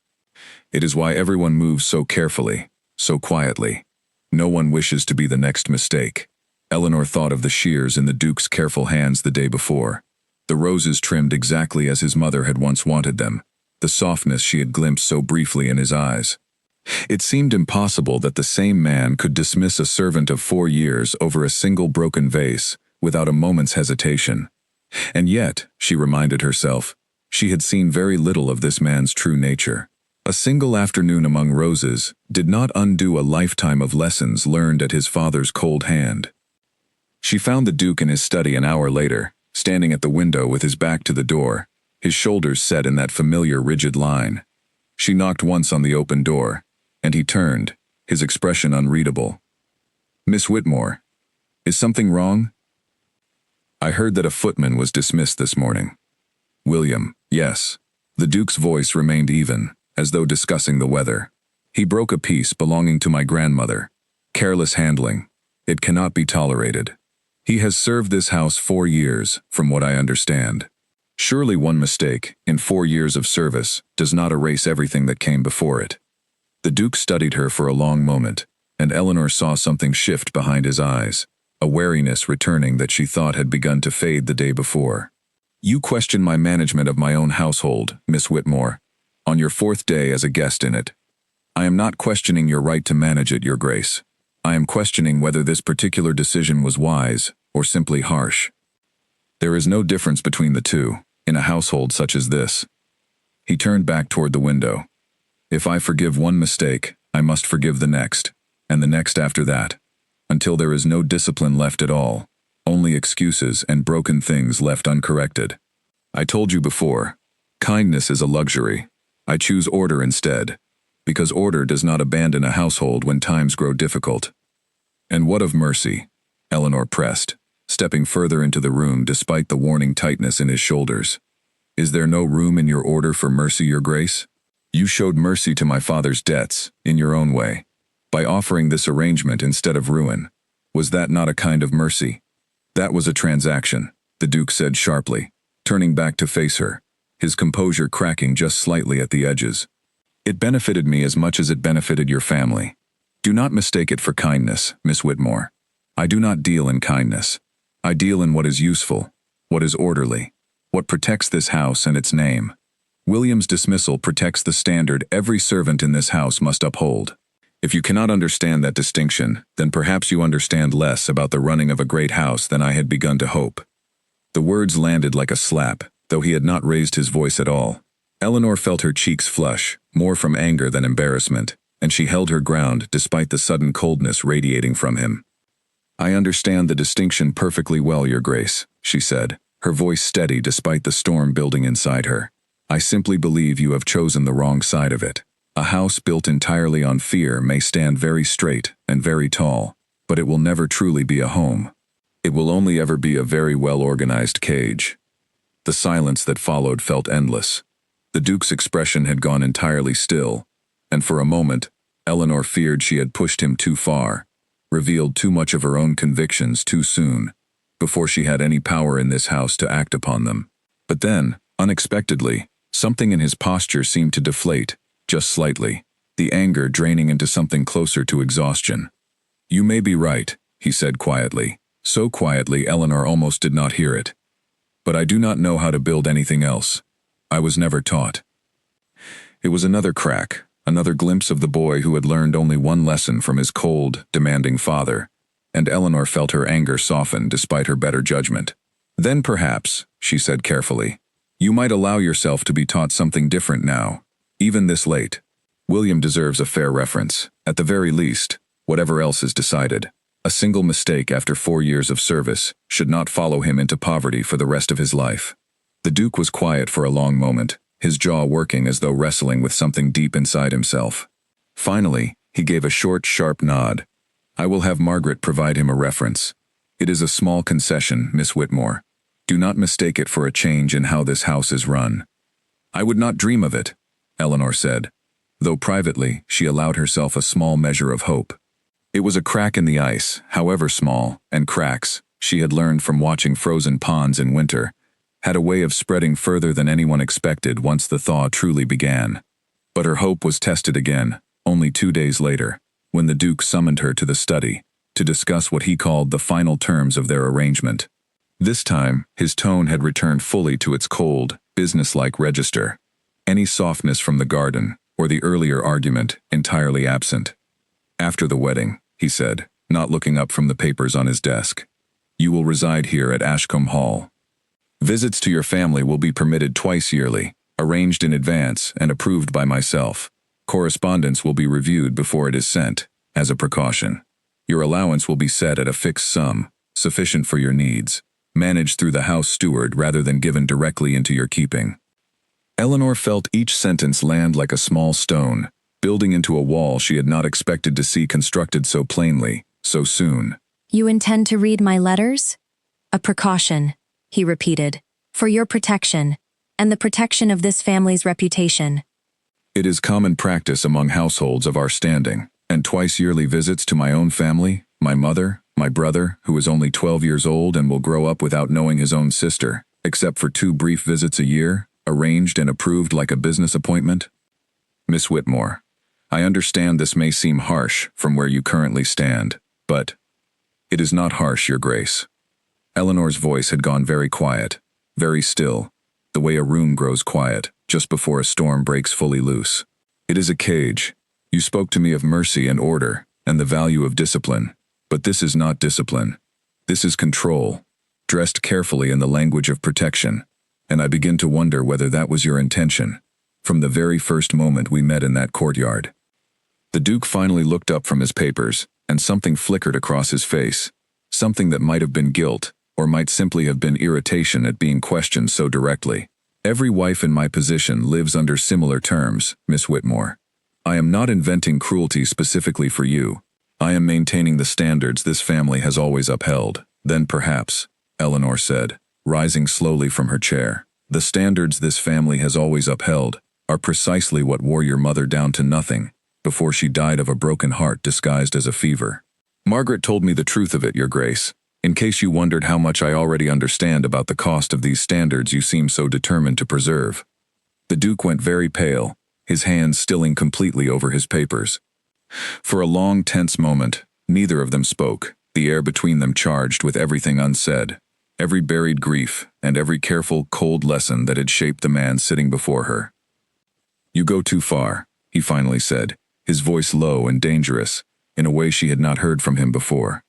It is why everyone moves so carefully, so quietly. No one wishes to be the next mistake. Eleanor thought of the shears in the Duke's careful hands the day before. the roses trimmed exactly as his mother had once wanted them, the softness she had glimpsed so briefly in his eyes. It seemed impossible that the same man could dismiss a servant of 4 years over a single broken vase without a moment's hesitation. And yet, she reminded herself, she had seen very little of this man's true nature. A single afternoon among roses did not undo a lifetime of lessons learned at his father's cold hand. She found the Duke in his study an hour later, standing at the window with his back to the door, his shoulders set in that familiar rigid line. She knocked once on the open door, and he turned, his expression unreadable. "Miss Whitmore, is something wrong?" "I heard that a footman was dismissed this morning." "William, yes." The Duke's voice remained even, as though discussing the weather. "He broke a piece belonging to my grandmother. Careless handling. It cannot be tolerated. He has served this house 4 years, from what I understand. Surely one mistake, in 4 years of service, does not erase everything that came before it." The Duke studied her for a long moment, and Eleanor saw something shift behind his eyes, a wariness returning that she thought had begun to fade the day before. "You question my management of my own household, Miss Whitmore, on your 4th day as a guest in it. I am not questioning your right to manage it, Your Grace. I am questioning whether this particular decision was wise or simply harsh. There is no difference between the two, in a household such as this." He turned back toward the window. "If I forgive one mistake, I must forgive the next, and the next after that, until there is no discipline left at all, only excuses and broken things left uncorrected. I told you before, kindness is a luxury. I choose order instead, because order does not abandon a household when times grow difficult." "And what of mercy?" Eleanor pressed, stepping further into the room despite the warning tightness in his shoulders. "Is there no room in your order for mercy, Your Grace? You showed mercy to my father's debts, in your own way, by offering this arrangement instead of ruin. Was that not a kind of mercy?" "That was a transaction," the Duke said sharply, turning back to face her, his composure cracking just slightly at the edges. "It benefited me as much as it benefited your family. Do not mistake it for kindness, Miss Whitmore. I do not deal in kindness. I deal in what is useful, what is orderly, what protects this house and its name. William's dismissal protects the standard every servant in this house must uphold. If you cannot understand that distinction, then perhaps you understand less about the running of a great house than I had begun to hope." The words landed like a slap, though he had not raised his voice at all. Eleanor felt her cheeks flush, more from anger than embarrassment, and she held her ground despite the sudden coldness radiating from him. "I understand the distinction perfectly well, Your Grace," she said, her voice steady despite the storm building inside her. "I simply believe you have chosen the wrong side of it. A house built entirely on fear may stand very straight and very tall, but it will never truly be a home. It will only ever be a very well-organized cage." The silence that followed felt endless. The Duke's expression had gone entirely still, and for a moment, Eleanor feared she had pushed him too far, revealed too much of her own convictions too soon, before she had any power in this house to act upon them. But then, unexpectedly, something in his posture seemed to deflate, just slightly, the anger draining into something closer to exhaustion. "You may be right," he said quietly, so quietly Eleanor almost did not hear it. "But I do not know how to build anything else. I was never taught." It was another crack, another glimpse of the boy who had learned only one lesson from his cold, demanding father, and Eleanor felt her anger soften despite her better judgment. "Then perhaps," she said carefully, "you might allow yourself to be taught something different now, even this late. William deserves a fair reference, at the very least, whatever else is decided. A single mistake after 4 years of service should not follow him into poverty for the rest of his life." The Duke was quiet for a long moment, his jaw working as though wrestling with something deep inside himself. Finally, he gave a short, sharp nod. "I will have Margaret provide him a reference. It is a small concession, Miss Whitmore. Do not mistake it for a change in how this house is run." "I would not dream of it," Eleanor said, though privately she allowed herself a small measure of hope. It was a crack in the ice, however small, and cracks, she had learned from watching frozen ponds in winter, had a way of spreading further than anyone expected once the thaw truly began. But her hope was tested again, only 2 days later, when the Duke summoned her to the study, to discuss what he called the final terms of their arrangement. This time, his tone had returned fully to its cold, businesslike register. Any softness from the garden, or the earlier argument, entirely absent. "After the wedding," he said, not looking up from the papers on his desk, "you will reside here at Ashcombe Hall. Visits to your family will be permitted twice yearly, arranged in advance and approved by myself. Correspondence will be reviewed before it is sent, as a precaution. Your allowance will be set at a fixed sum, sufficient for your needs, managed through the house steward rather than given directly into your keeping." Eleanor felt each sentence land like a small stone, building into a wall she had not expected to see constructed so plainly, so soon. "You intend to read my letters?" "A precaution," he repeated, "for your protection, and the protection of this family's reputation." "It is common practice among households of our standing, and twice yearly visits to my own family, my mother, my brother, who is only 12 years old and will grow up without knowing his own sister, except for 2 brief visits a year, arranged and approved like a business appointment. Miss Whitmore, I understand this may seem harsh from where you currently stand, but it is not harsh, Your Grace." Eleanor's voice had gone very quiet, very still, the way a room grows quiet just before a storm breaks fully loose. "It is a cage. You spoke to me of mercy and order, and the value of discipline, but this is not discipline. This is control, dressed carefully in the language of protection, and I begin to wonder whether that was your intention, from the very first moment we met in that courtyard." The Duke finally looked up from his papers, and something flickered across his face, something that might have been guilt, or might simply have been irritation at being questioned so directly. "Every wife in my position lives under similar terms, Miss Whitmore. I am not inventing cruelty specifically for you. I am maintaining the standards this family has always upheld." "Then perhaps," Eleanor said, rising slowly from her chair, "the standards this family has always upheld are precisely what wore your mother down to nothing before she died of a broken heart disguised as a fever. Margaret told me the truth of it, Your Grace. In case you wondered how much I already understand about the cost of these standards you seem so determined to preserve." The Duke went very pale, his hands stilling completely over his papers. For a long, tense moment, neither of them spoke, the air between them charged with everything unsaid, every buried grief, and every careful, cold lesson that had shaped the man sitting before her. "You go too far," he finally said, his voice low and dangerous, in a way she had not heard from him before.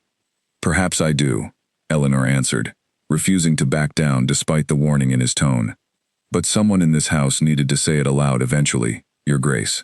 "Perhaps I do," Eleanor answered, refusing to back down despite the warning in his tone. "But someone in this house needed to say it aloud eventually, Your Grace.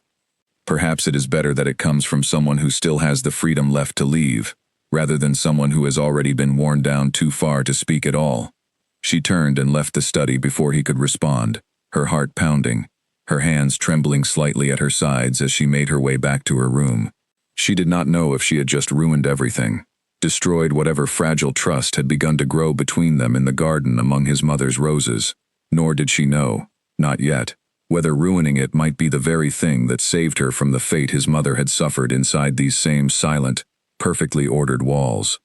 Perhaps it is better that it comes from someone who still has the freedom left to leave, rather than someone who has already been worn down too far to speak at all." She turned and left the study before he could respond, her heart pounding, her hands trembling slightly at her sides as she made her way back to her room. She did not know if she had just ruined everything, destroyed whatever fragile trust had begun to grow between them in the garden among his mother's roses, nor did she know, not yet, whether ruining it might be the very thing that saved her from the fate his mother had suffered inside these same silent, perfectly ordered walls.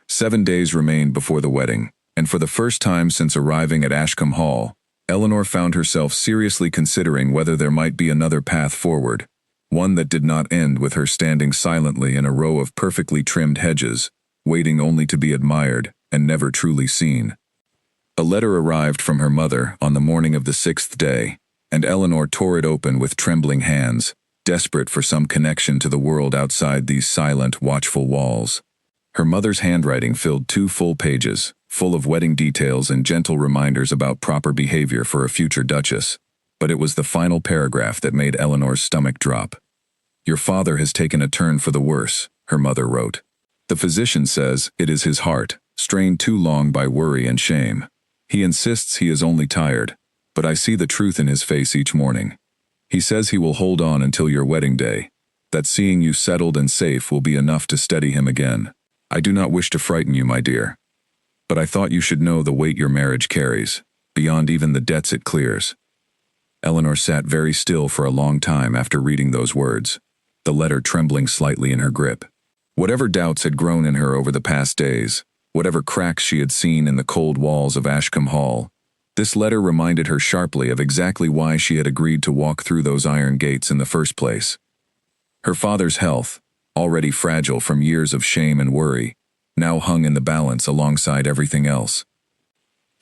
7 days remained before the wedding, and for the first time since arriving at Ashcombe Hall, Eleanor found herself seriously considering whether there might be another path forward, one that did not end with her standing silently in a row of perfectly trimmed hedges, waiting only to be admired and never truly seen. A letter arrived from her mother on the morning of the 6th day, and Eleanor tore it open with trembling hands, desperate for some connection to the world outside these silent, watchful walls. Her mother's handwriting filled 2 full pages, full of wedding details and gentle reminders about proper behavior for a future duchess, but it was the final paragraph that made Eleanor's stomach drop. "Your father has taken a turn for the worse," her mother wrote. "The physician says it is his heart, strained too long by worry and shame. He insists he is only tired, but I see the truth in his face each morning. He says he will hold on until your wedding day, that seeing you settled and safe will be enough to steady him again. I do not wish to frighten you, my dear, but I thought you should know the weight your marriage carries, beyond even the debts it clears." Eleanor sat very still for a long time after reading those words, the letter trembling slightly in her grip. Whatever doubts had grown in her over the past days, whatever cracks she had seen in the cold walls of Ashcombe Hall, this letter reminded her sharply of exactly why she had agreed to walk through those iron gates in the first place. Her father's health, already fragile from years of shame and worry, now hung in the balance alongside everything else,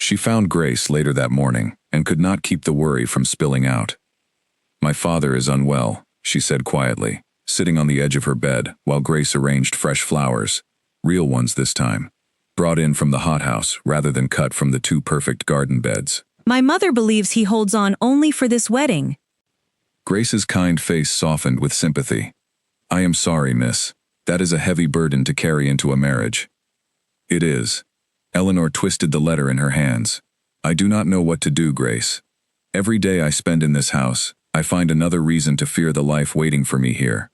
She found Grace later that morning and could not keep the worry from spilling out. "My father is unwell," she said quietly, sitting on the edge of her bed while Grace arranged fresh flowers, real ones this time, brought in from the hothouse rather than cut from the two perfect garden beds. "My mother believes he holds on only for this wedding." Grace's kind face softened with sympathy. "I am sorry, miss. That is a heavy burden to carry into a marriage." "It is." Eleanor twisted the letter in her hands. "I do not know what to do, Grace. Every day I spend in this house, I find another reason to fear the life waiting for me here.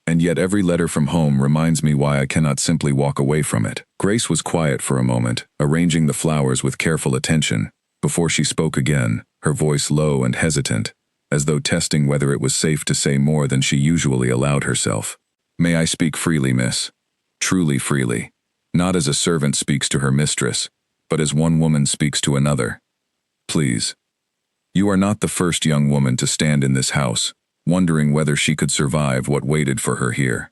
And yet every letter from home reminds me why I cannot simply walk away from it." Grace was quiet for a moment, arranging the flowers with careful attention, before she spoke again, her voice low and hesitant, as though testing whether it was safe to say more than she usually allowed herself. "May I speak freely, miss? Truly freely. Not as a servant speaks to her mistress, but as one woman speaks to another. Please. You are not the first young woman to stand in this house, wondering whether she could survive what waited for her here."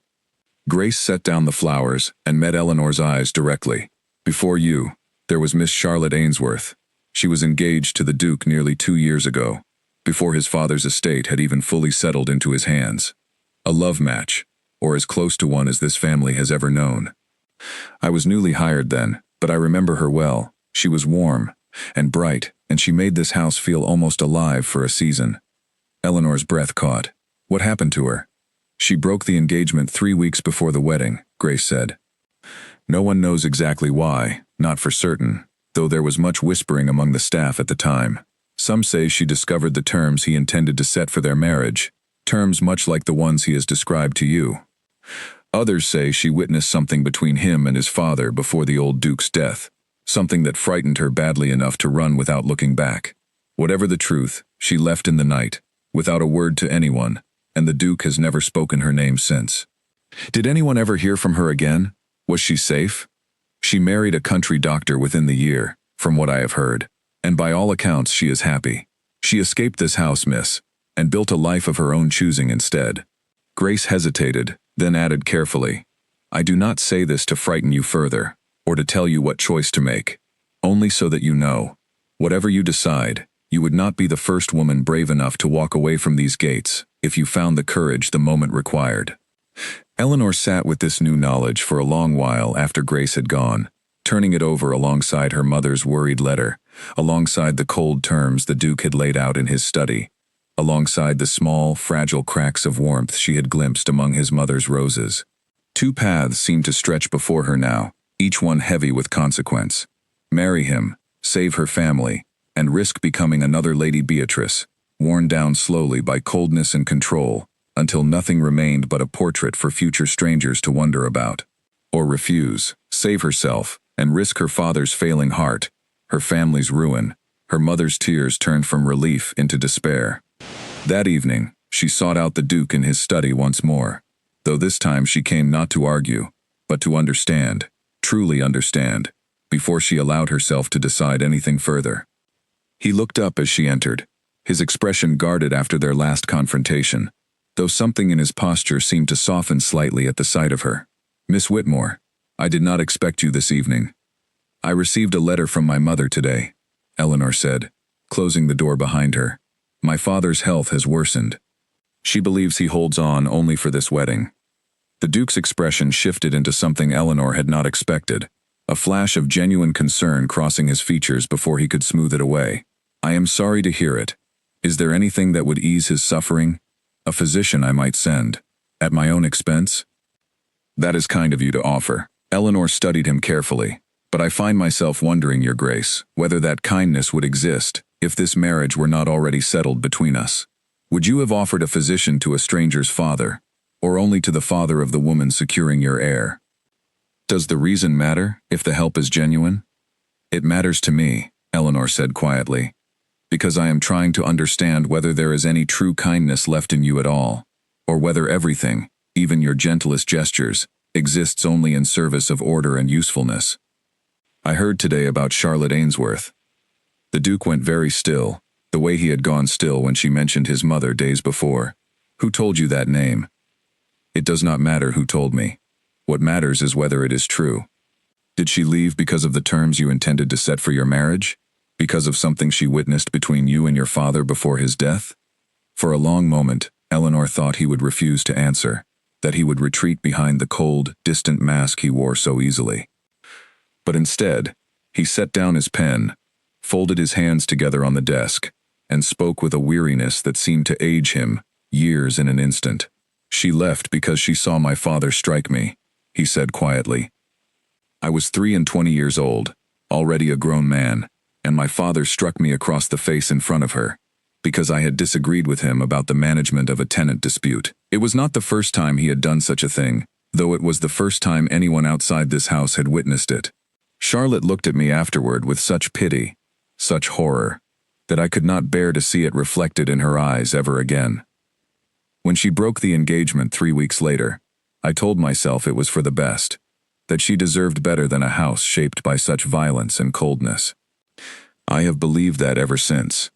Grace set down the flowers and met Eleanor's eyes directly. "Before you, there was Miss Charlotte Ainsworth. She was engaged to the Duke nearly 2 years ago, before his father's estate had even fully settled into his hands. A love match, or as close to one as this family has ever known. I was newly hired then, but I remember her well. She was warm and bright, and she made this house feel almost alive for a season." Eleanor's breath caught. "What happened to her?" "She broke the engagement 3 weeks before the wedding," Grace said. "No one knows exactly why, not for certain, though there was much whispering among the staff at the time. Some say she discovered the terms he intended to set for their marriage, terms much like the ones he has described to you. Others say she witnessed something between him and his father before the old Duke's death, something that frightened her badly enough to run without looking back. Whatever the truth, she left in the night, without a word to anyone, and the Duke has never spoken her name since." "Did anyone ever hear from her again? Was she safe?" "She married a country doctor within the year, from what I have heard, and by all accounts she is happy. She escaped this house, miss, and built a life of her own choosing instead." Grace hesitated, then added carefully, "I do not say this to frighten you further, or to tell you what choice to make, only so that you know, whatever you decide, you would not be the first woman brave enough to walk away from these gates if you found the courage the moment required." Eleanor sat with this new knowledge for a long while after Grace had gone, turning it over alongside her mother's worried letter, alongside the cold terms the Duke had laid out in his study, alongside the small, fragile cracks of warmth she had glimpsed among his mother's roses. Two paths seemed to stretch before her now, each one heavy with consequence. Marry him, save her family, and risk becoming another Lady Beatrice, worn down slowly by coldness and control, until nothing remained but a portrait for future strangers to wonder about. Or refuse, save herself, and risk her father's failing heart, her family's ruin, her mother's tears turned from relief into despair. That evening, she sought out the Duke in his study once more, though this time she came not to argue, but to understand, truly understand, before she allowed herself to decide anything further. He looked up as she entered, his expression guarded after their last confrontation, though something in his posture seemed to soften slightly at the sight of her. "Miss Whitmore, I did not expect you this evening." "I received a letter from my mother today," Eleanor said, closing the door behind her. "My father's health has worsened. She believes he holds on only for this wedding." The Duke's expression shifted into something Eleanor had not expected, a flash of genuine concern crossing his features before he could smooth it away. "I am sorry to hear it. Is there anything that would ease his suffering? A physician I might send, at my own expense?" "That is kind of you to offer." Eleanor studied him carefully. "But I find myself wondering, Your Grace, whether that kindness would exist if this marriage were not already settled between us. Would you have offered a physician to a stranger's father, or only to the father of the woman securing your heir? Does the reason matter if the help is genuine?" "It matters to me," Eleanor said quietly, "because I am trying to understand whether there is any true kindness left in you at all, or whether everything, even your gentlest gestures, exists only in service of order and usefulness. I heard today about Charlotte Ainsworth." The Duke went very still, the way he had gone still when she mentioned his mother days before. "Who told you that name?" "It does not matter who told me. What matters is whether it is true. Did she leave because of the terms you intended to set for your marriage?" Because of something she witnessed between you and your father before his death? For a long moment, Eleanor thought he would refuse to answer, that he would retreat behind the cold, distant mask he wore so easily. But instead, he set down his pen, folded his hands together on the desk, and spoke with a weariness that seemed to age him years in an instant. "She left because she saw my father strike me," he said quietly. "I was 23 years old, already a grown man, and my father struck me across the face in front of her, because I had disagreed with him about the management of a tenant dispute. It was not the first time he had done such a thing, though it was the first time anyone outside this house had witnessed it. Charlotte looked at me afterward with such pity, such horror, that I could not bear to see it reflected in her eyes ever again. When she broke the engagement 3 weeks later, I told myself it was for the best, that she deserved better than a house shaped by such violence and coldness. I have believed that ever since."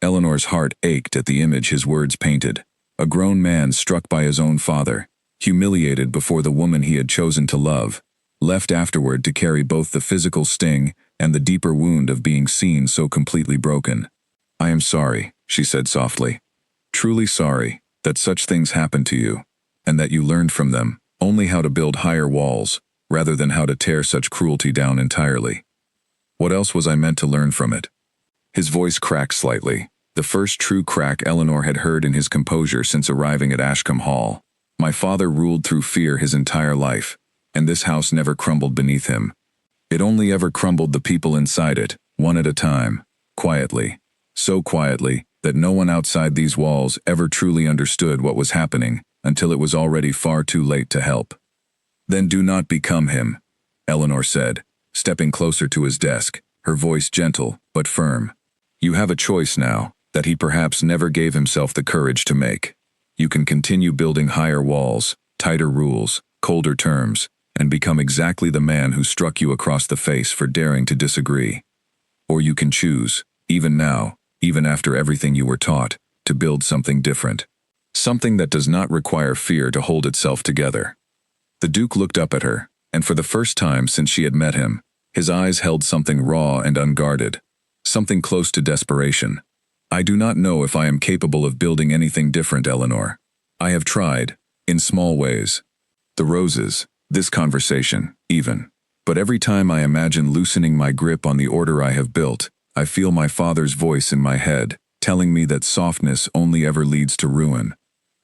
Eleanor's heart ached at the image his words painted, a grown man struck by his own father, humiliated before the woman he had chosen to love, left afterward to carry both the physical sting and the deeper wound of being seen so completely broken. "I am sorry," she said softly. "Truly sorry that such things happened to you, and that you learned from them only how to build higher walls, rather than how to tear such cruelty down entirely. What else was I meant to learn from it?" His voice cracked slightly, the first true crack Eleanor had heard in his composure since arriving at Ashcombe Hall. "My father ruled through fear his entire life, and this house never crumbled beneath him. It only ever crumbled the people inside it, one at a time, quietly, so quietly that no one outside these walls ever truly understood what was happening until it was already far too late to help." "Then do not become him," Eleanor said, stepping closer to his desk, her voice gentle but firm. "You have a choice now that he perhaps never gave himself the courage to make. You can continue building higher walls, tighter rules, colder terms, and become exactly the man who struck you across the face for daring to disagree. Or you can choose, even now, even after everything you were taught, to build something different. Something that does not require fear to hold itself together." The Duke looked up at her, and for the first time since she had met him, his eyes held something raw and unguarded, something close to desperation. "I do not know if I am capable of building anything different, Eleanor. I have tried, in small ways. The roses, this conversation, even. But every time I imagine loosening my grip on the order I have built, I feel my father's voice in my head, telling me that softness only ever leads to ruin."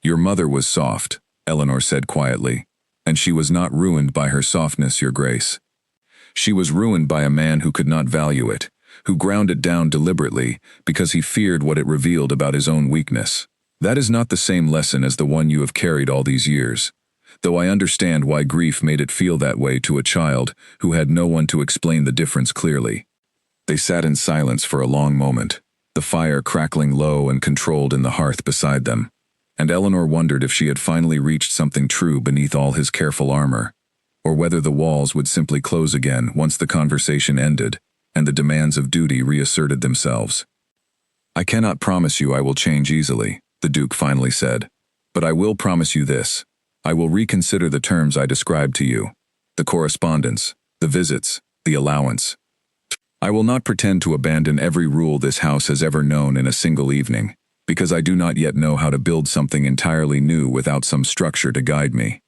"Your mother was soft," Eleanor said quietly, "and she was not ruined by her softness, Your Grace. She was ruined by a man who could not value it, who ground it down deliberately because he feared what it revealed about his own weakness. That is not the same lesson as the one you have carried all these years, though I understand why grief made it feel that way to a child who had no one to explain the difference clearly." They sat in silence for a long moment, the fire crackling low and controlled in the hearth beside them, and Eleanor wondered if she had finally reached something true beneath all his careful armor, or whether the walls would simply close again once the conversation ended and the demands of duty reasserted themselves. "I cannot promise you I will change easily," the Duke finally said, "but I will promise you this. I will reconsider the terms I described to you, the correspondence, the visits, the allowance. I will not pretend to abandon every rule this house has ever known in a single evening, because I do not yet know how to build something entirely new without some structure to guide me.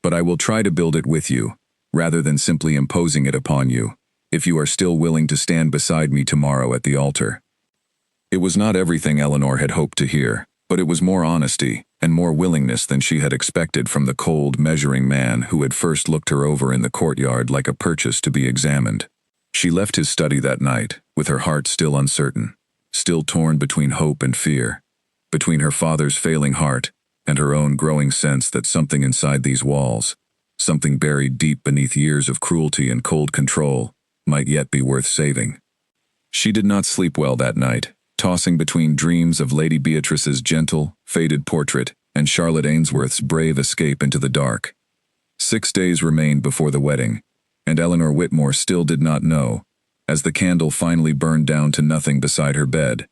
But I will try to build it with you, rather than simply imposing it upon you, if you are still willing to stand beside me tomorrow at the altar." It was not everything Eleanor had hoped to hear, but it was more honesty and more willingness than she had expected from the cold, measuring man who had first looked her over in the courtyard like a purchase to be examined. She left his study that night, with her heart still uncertain, still torn between hope and fear, between her father's failing heart and her own growing sense that something inside these walls, something buried deep beneath years of cruelty and cold control, might yet be worth saving. She did not sleep well that night, tossing between dreams of Lady Beatrice's gentle, faded portrait and Charlotte Ainsworth's brave escape into the dark. 6 days remained before the wedding, and Eleanor Whitmore still did not know, as the candle finally burned down to nothing beside her bed,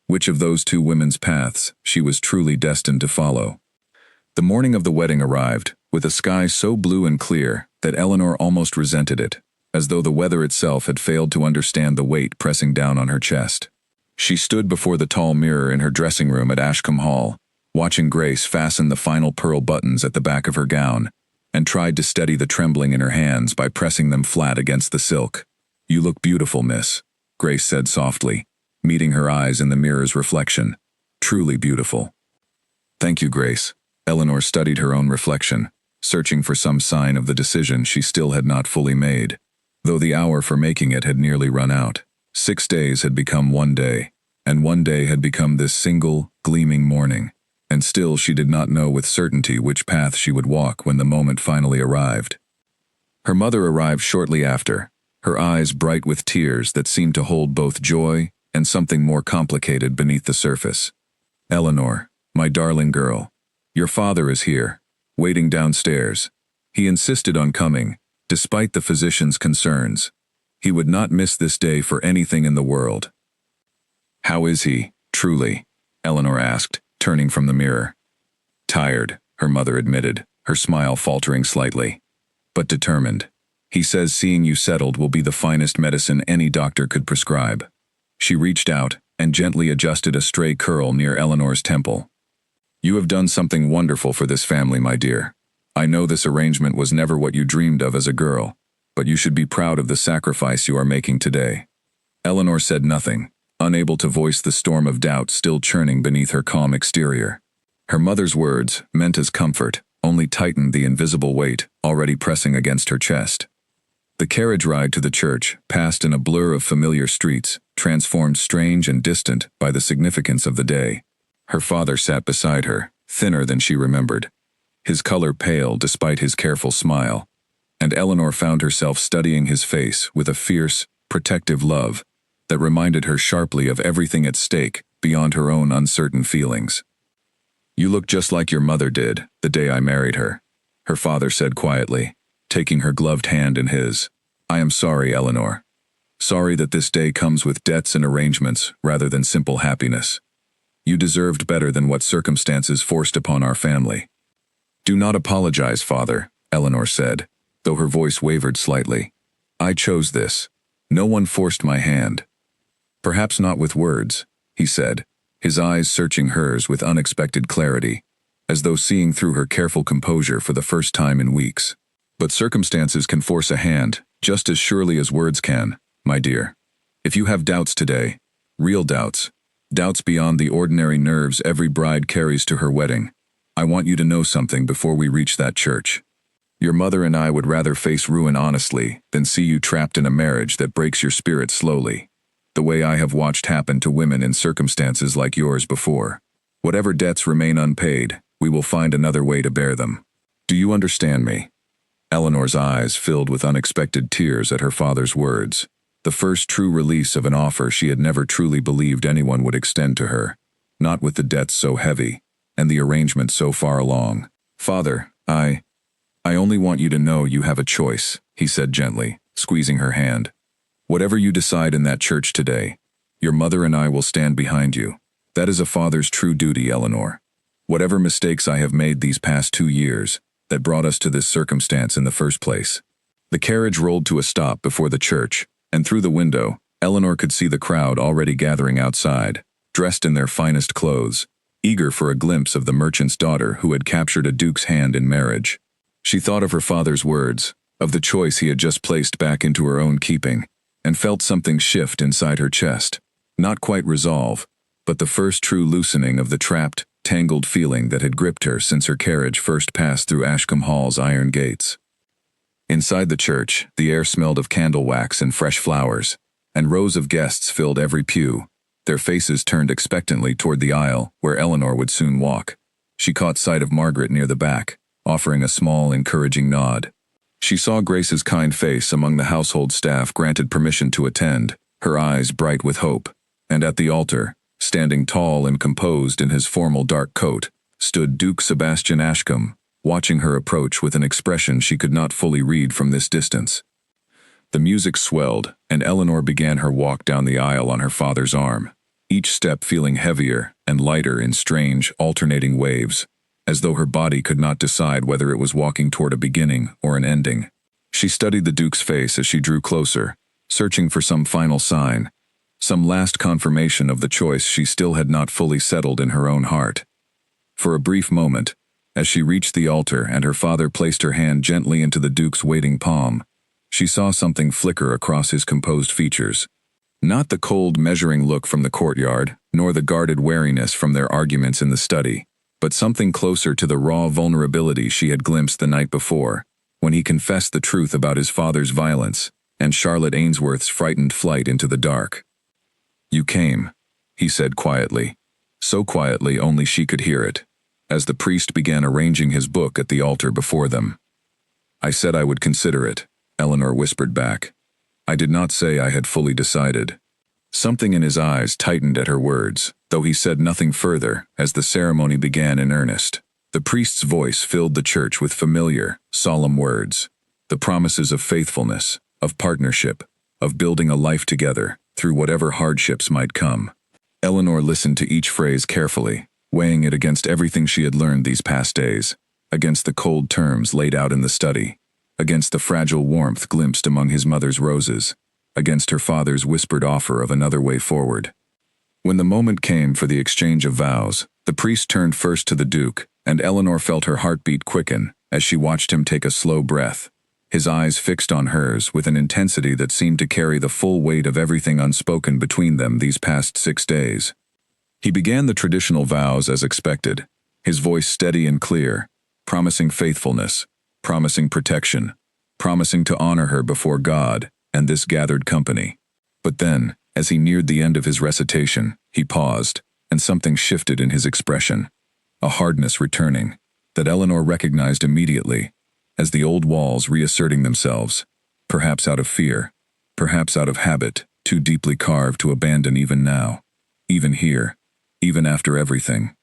which of those two women's paths she was truly destined to follow. The morning of the wedding arrived, with a sky so blue and clear that Eleanor almost resented it, as though the weather itself had failed to understand the weight pressing down on her chest. She stood before the tall mirror in her dressing room at Ashcombe Hall, watching Grace fasten the final pearl buttons at the back of her gown, and tried to steady the trembling in her hands by pressing them flat against the silk. "You look beautiful, miss," Grace said softly, meeting her eyes in the mirror's reflection. "Truly beautiful." "Thank you, Grace." Eleanor studied her own reflection, searching for some sign of the decision she still had not fully made, though the hour for making it had nearly run out. 6 days had become one day, and one day had become this single, gleaming morning, and still she did not know with certainty which path she would walk when the moment finally arrived. Her mother arrived shortly after, her eyes bright with tears that seemed to hold both joy and something more complicated beneath the surface. "Eleanor, my darling girl, your father is here, waiting downstairs. He insisted on coming, despite the physician's concerns. He would not miss this day for anything in the world." "How is he, truly?" Eleanor asked, turning from the mirror. "Tired," her mother admitted, her smile faltering slightly, "but determined. He says seeing you settled will be the finest medicine any doctor could prescribe." She reached out and gently adjusted a stray curl near Eleanor's temple. "You have done something wonderful for this family, my dear. I know this arrangement was never what you dreamed of as a girl, but you should be proud of the sacrifice you are making today." Eleanor said nothing, unable to voice the storm of doubt still churning beneath her calm exterior. Her mother's words, meant as comfort, only tightened the invisible weight already pressing against her chest. The carriage ride to the church passed in a blur of familiar streets, transformed strange and distant by the significance of the day. Her father sat beside her, thinner than she remembered, his color pale despite his careful smile, and Eleanor found herself studying his face with a fierce, protective love that reminded her sharply of everything at stake beyond her own uncertain feelings. "You look just like your mother did the day I married her," her father said quietly, taking her gloved hand in his. "I am sorry, Eleanor. Sorry that this day comes with debts and arrangements rather than simple happiness. You deserved better than what circumstances forced upon our family." "Do not apologize, father," Eleanor said, though her voice wavered slightly. "I chose this. No one forced my hand." "Perhaps not with words," he said, his eyes searching hers with unexpected clarity, as though seeing through her careful composure for the first time in weeks. "But circumstances can force a hand, just as surely as words can, my dear. If you have doubts today, real doubts, doubts beyond the ordinary nerves every bride carries to her wedding, I want you to know something before we reach that church. Your mother and I would rather face ruin honestly than see you trapped in a marriage that breaks your spirit slowly, the way I have watched happen to women in circumstances like yours before. Whatever debts remain unpaid, we will find another way to bear them. Do you understand me?" Eleanor's eyes filled with unexpected tears at her father's words, the first true release of an offer she had never truly believed anyone would extend to her, not with the debts so heavy and the arrangement so far along. "Father, I only want you to know you have a choice," he said gently, squeezing her hand. "Whatever you decide in that church today, your mother and I will stand behind you. That is a father's true duty, Eleanor. Whatever mistakes I have made these past 2 years, that brought us to this circumstance in the first place." The carriage rolled to a stop before the church, and through the window, Eleanor could see the crowd already gathering outside, dressed in their finest clothes, eager for a glimpse of the merchant's daughter who had captured a duke's hand in marriage. She thought of her father's words, of the choice he had just placed back into her own keeping, and felt something shift inside her chest. Not quite resolve, but the first true loosening of the trapped, tangled feeling that had gripped her since her carriage first passed through Ashcombe Hall's iron gates. Inside the church, the air smelled of candle wax and fresh flowers, and rows of guests filled every pew, their faces turned expectantly toward the aisle where Eleanor would soon walk. She caught sight of Margaret near the back, offering a small, encouraging nod. She saw Grace's kind face among the household staff granted permission to attend, her eyes bright with hope, and at the altar, standing tall and composed in his formal dark coat, stood Duke Sebastian Ashcombe, watching her approach with an expression she could not fully read from this distance. The music swelled, and Eleanor began her walk down the aisle on her father's arm, each step feeling heavier and lighter in strange, alternating waves, as though her body could not decide whether it was walking toward a beginning or an ending. She studied the Duke's face as she drew closer, searching for some final sign, some last confirmation of the choice she still had not fully settled in her own heart. For a brief moment, as she reached the altar and her father placed her hand gently into the Duke's waiting palm, she saw something flicker across his composed features. Not the cold, measuring look from the courtyard, nor the guarded wariness from their arguments in the study, but something closer to the raw vulnerability she had glimpsed the night before, when he confessed the truth about his father's violence and Charlotte Ainsworth's frightened flight into the dark. "You came," he said quietly, so quietly only she could hear it, as the priest began arranging his book at the altar before them. "I said I would consider it," Eleanor whispered back. "I did not say I had fully decided." Something in his eyes tightened at her words, though he said nothing further as the ceremony began in earnest. The priest's voice filled the church with familiar, solemn words, the promises of faithfulness, of partnership, of building a life together through whatever hardships might come. Eleanor listened to each phrase carefully, weighing it against everything she had learned these past days, against the cold terms laid out in the study, against the fragile warmth glimpsed among his mother's roses, against her father's whispered offer of another way forward. When the moment came for the exchange of vows, the priest turned first to the Duke, and Eleanor felt her heartbeat quicken as she watched him take a slow breath, his eyes fixed on hers with an intensity that seemed to carry the full weight of everything unspoken between them these past 6 days. He began the traditional vows as expected, his voice steady and clear, promising faithfulness, promising protection, promising to honor her before God and this gathered company. But then, as he neared the end of his recitation, he paused, and something shifted in his expression, a hardness returning, that Eleanor recognized immediately, as the old walls reasserting themselves, perhaps out of fear, perhaps out of habit, too deeply carved to abandon even now, even here, even after everything.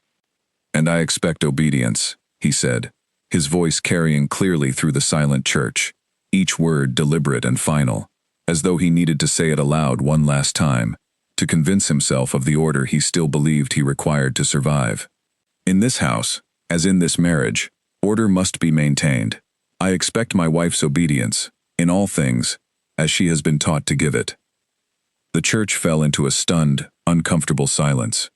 "And I expect obedience," he said, his voice carrying clearly through the silent church, each word deliberate and final, as though he needed to say it aloud one last time, to convince himself of the order he still believed he required to survive. "In this house, as in this marriage, order must be maintained. I expect my wife's obedience, in all things, as she has been taught to give it." The church fell into a stunned, uncomfortable silence.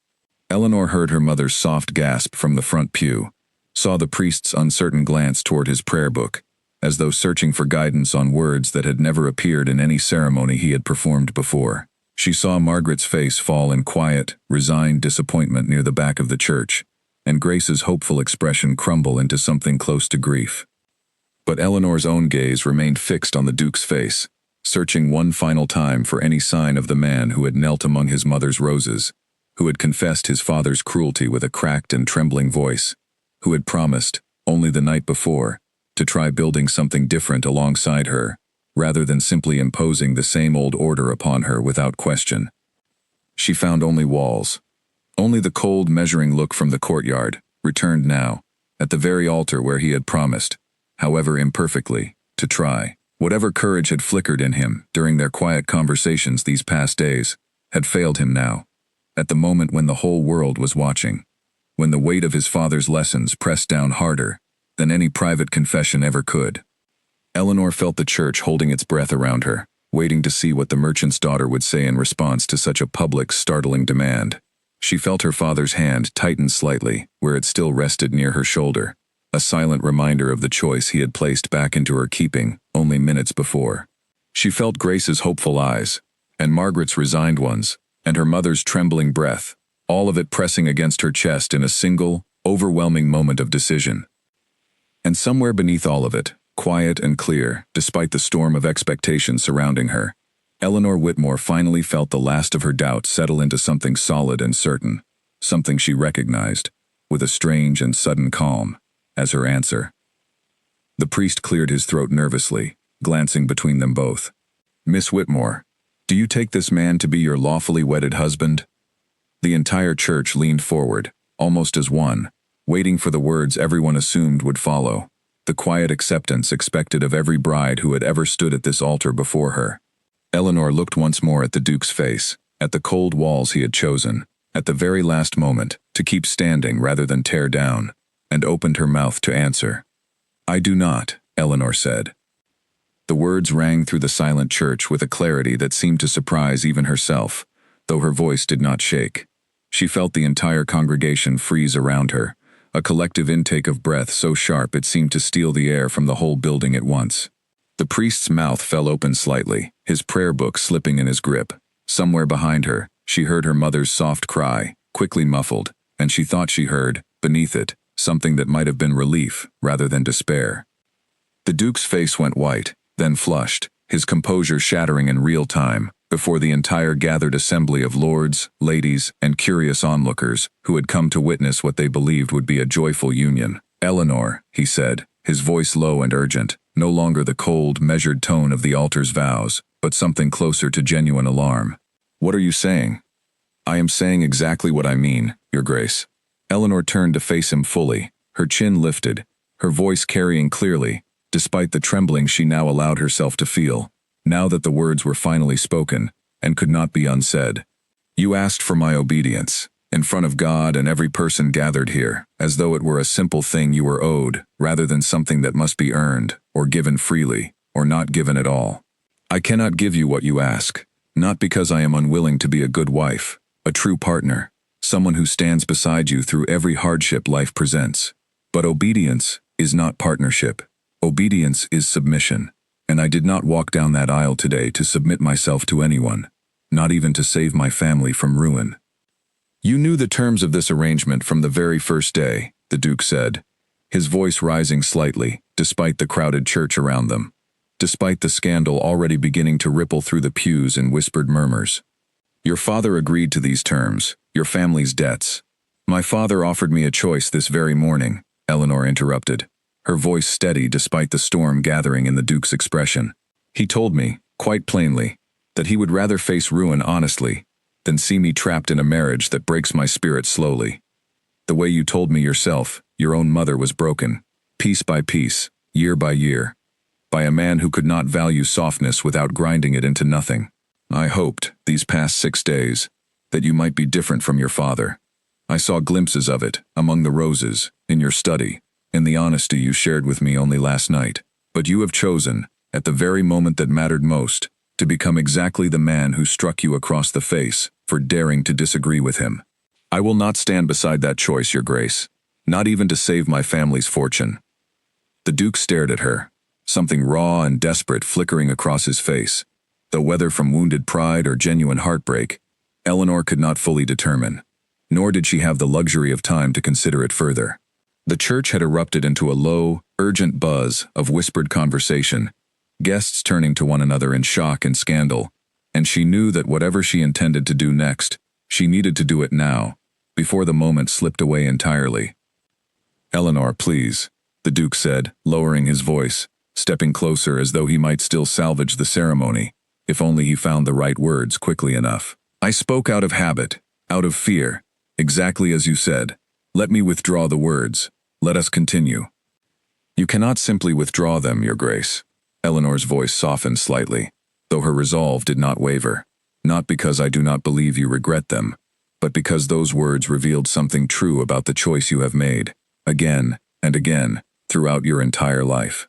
Eleanor heard her mother's soft gasp from the front pew, saw the priest's uncertain glance toward his prayer book, as though searching for guidance on words that had never appeared in any ceremony he had performed before. She saw Margaret's face fall in quiet, resigned disappointment near the back of the church, and Grace's hopeful expression crumble into something close to grief. But Eleanor's own gaze remained fixed on the Duke's face, searching one final time for any sign of the man who had knelt among his mother's roses, who had confessed his father's cruelty with a cracked and trembling voice, who had promised, only the night before, to try building something different alongside her, rather than simply imposing the same old order upon her without question. She found only walls. Only the cold, measuring look from the courtyard, returned now, at the very altar where he had promised, however imperfectly, to try. Whatever courage had flickered in him during their quiet conversations these past days had failed him now, at the moment when the whole world was watching, when the weight of his father's lessons pressed down harder than any private confession ever could. Eleanor felt the church holding its breath around her, waiting to see what the merchant's daughter would say in response to such a public, startling demand. She felt her father's hand tighten slightly where it still rested near her shoulder, a silent reminder of the choice he had placed back into her keeping only minutes before. She felt Grace's hopeful eyes, and Margaret's resigned ones, and her mother's trembling breath, all of it pressing against her chest in a single, overwhelming moment of decision. And somewhere beneath all of it, quiet and clear, despite the storm of expectation surrounding her, Eleanor Whitmore finally felt the last of her doubt settle into something solid and certain, something she recognized, with a strange and sudden calm, as her answer. The priest cleared his throat nervously, glancing between them both. "Miss Whitmore, do you take this man to be your lawfully wedded husband?" The entire church leaned forward, almost as one, waiting for the words everyone assumed would follow, the quiet acceptance expected of every bride who had ever stood at this altar before her. Eleanor looked once more at the Duke's face, at the cold walls he had chosen, at the very last moment, to keep standing rather than tear down, and opened her mouth to answer. "I do not," Eleanor said. The words rang through the silent church with a clarity that seemed to surprise even herself, though her voice did not shake. She felt the entire congregation freeze around her, a collective intake of breath so sharp it seemed to steal the air from the whole building at once. The priest's mouth fell open slightly, his prayer book slipping in his grip. Somewhere behind her, she heard her mother's soft cry, quickly muffled, and she thought she heard, beneath it, something that might have been relief rather than despair. The Duke's face went white, then flushed, his composure shattering in real time, before the entire gathered assembly of lords, ladies, and curious onlookers who had come to witness what they believed would be a joyful union. "Eleanor," he said, his voice low and urgent, no longer the cold, measured tone of the altar's vows, but something closer to genuine alarm. "What are you saying?" "I am saying exactly what I mean, Your Grace." Eleanor turned to face him fully, her chin lifted, her voice carrying clearly, despite the trembling she now allowed herself to feel, now that the words were finally spoken, and could not be unsaid. "You asked for my obedience, in front of God and every person gathered here, as though it were a simple thing you were owed, rather than something that must be earned, or given freely, or not given at all. I cannot give you what you ask, not because I am unwilling to be a good wife, a true partner, someone who stands beside you through every hardship life presents. But obedience is not partnership. Obedience is submission, and I did not walk down that aisle today to submit myself to anyone, not even to save my family from ruin." "You knew the terms of this arrangement from the very first day," the Duke said, his voice rising slightly, despite the crowded church around them, despite the scandal already beginning to ripple through the pews in whispered murmurs. "Your father agreed to these terms, your family's debts." "My father offered me a choice this very morning," Eleanor interrupted, her voice steady despite the storm gathering in the Duke's expression. "He told me, quite plainly, that he would rather face ruin honestly than see me trapped in a marriage that breaks my spirit slowly. The way you told me yourself, your own mother was broken, piece by piece, year by year, by a man who could not value softness without grinding it into nothing. I hoped, these past 6 days, that you might be different from your father. I saw glimpses of it, among the roses, in your study, in the honesty you shared with me only last night. But you have chosen, at the very moment that mattered most, to become exactly the man who struck you across the face for daring to disagree with him. I will not stand beside that choice, Your Grace, not even to save my family's fortune." The Duke stared at her, something raw and desperate flickering across his face, though whether from wounded pride or genuine heartbreak, Eleanor could not fully determine, nor did she have the luxury of time to consider it further. The church had erupted into a low, urgent buzz of whispered conversation, guests turning to one another in shock and scandal, and she knew that whatever she intended to do next, she needed to do it now, before the moment slipped away entirely. "Eleanor, please," the Duke said, lowering his voice, stepping closer as though he might still salvage the ceremony, if only he found the right words quickly enough. "I spoke out of habit, out of fear, exactly as you said. Let me withdraw the words. Let us continue." "You cannot simply withdraw them, Your Grace." Eleanor's voice softened slightly, though her resolve did not waver. "Not because I do not believe you regret them, but because those words revealed something true about the choice you have made, again and again, throughout your entire life.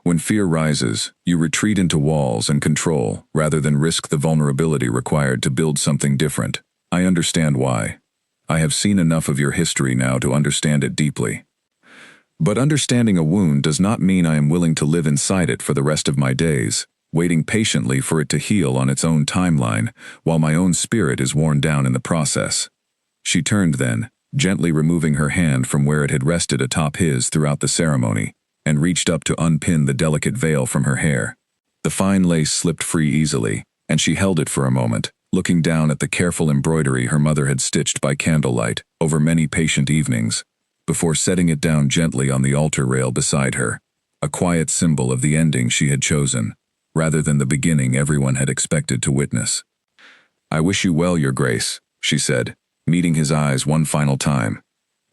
When fear rises, you retreat into walls and control rather than risk the vulnerability required to build something different. I understand why. I have seen enough of your history now to understand it deeply. But understanding a wound does not mean I am willing to live inside it for the rest of my days, waiting patiently for it to heal on its own timeline, while my own spirit is worn down in the process." She turned then, gently removing her hand from where it had rested atop his throughout the ceremony, and reached up to unpin the delicate veil from her hair. The fine lace slipped free easily, and she held it for a moment, looking down at the careful embroidery her mother had stitched by candlelight over many patient evenings, before setting it down gently on the altar rail beside her, a quiet symbol of the ending she had chosen, rather than the beginning everyone had expected to witness. "I wish you well, Your Grace," she said, meeting his eyes one final time,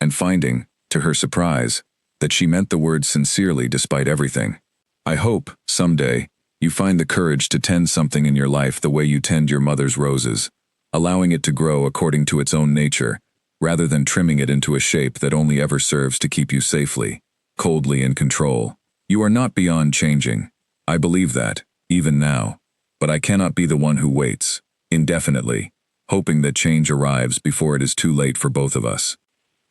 and finding, to her surprise, that she meant the words sincerely despite everything. "I hope, someday, you find the courage to tend something in your life the way you tend your mother's roses, allowing it to grow according to its own nature, rather than trimming it into a shape that only ever serves to keep you safely, coldly in control. You are not beyond changing. I believe that, even now. But I cannot be the one who waits, indefinitely, hoping that change arrives before it is too late for both of us.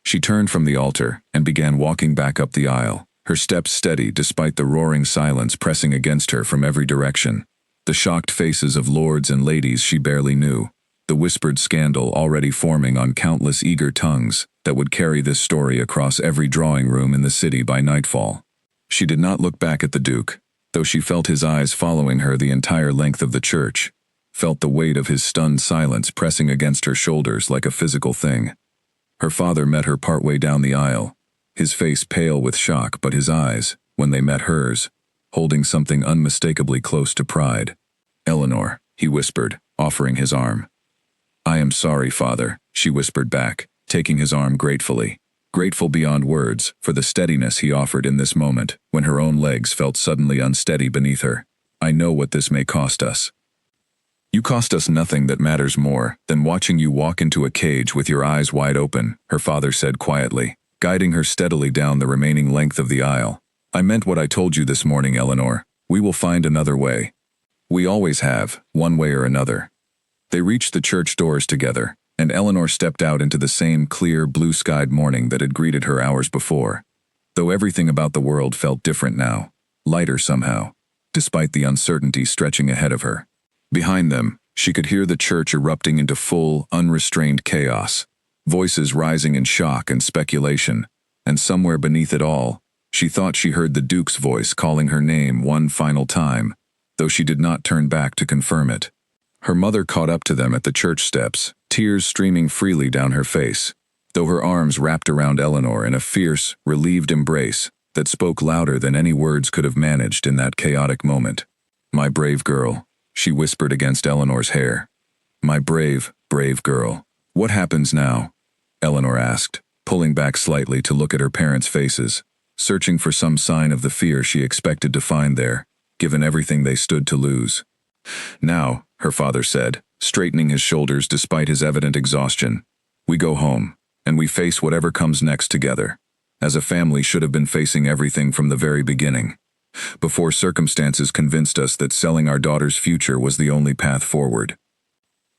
She turned from the altar and began walking back up the aisle, her steps steady despite the roaring silence pressing against her from every direction. The shocked faces of lords and ladies she barely knew, the whispered scandal already forming on countless eager tongues that would carry this story across every drawing room in the city by nightfall. She did not look back at the Duke, though she felt his eyes following her the entire length of the church, felt the weight of his stunned silence pressing against her shoulders like a physical thing. Her father met her partway down the aisle, his face pale with shock, but his eyes, when they met hers, holding something unmistakably close to pride. "Eleanor," he whispered, offering his arm. "I am sorry, father," she whispered back, taking his arm gratefully, grateful beyond words for the steadiness he offered in this moment when her own legs felt suddenly unsteady beneath her. "I know what this may cost us." "You cost us nothing that matters more than watching you walk into a cage with your eyes wide open," her father said quietly, guiding her steadily down the remaining length of the aisle. "I meant what I told you this morning, Eleanor. We will find another way. We always have, one way or another." They reached the church doors together, and Eleanor stepped out into the same clear, blue-skied morning that had greeted her hours before. Though everything about the world felt different now, lighter somehow, despite the uncertainty stretching ahead of her. Behind them, she could hear the church erupting into full, unrestrained chaos, voices rising in shock and speculation, and somewhere beneath it all, she thought she heard the Duke's voice calling her name one final time, though she did not turn back to confirm it. Her mother caught up to them at the church steps, tears streaming freely down her face, though her arms wrapped around Eleanor in a fierce, relieved embrace that spoke louder than any words could have managed in that chaotic moment. "My brave girl," she whispered against Eleanor's hair. "My brave, brave girl." "What happens now?" Eleanor asked, pulling back slightly to look at her parents' faces, searching for some sign of the fear she expected to find there, given everything they stood to lose. "Now," her father said, straightening his shoulders despite his evident exhaustion, "we go home, and we face whatever comes next together, as a family should have been facing everything from the very beginning, before circumstances convinced us that selling our daughter's future was the only path forward."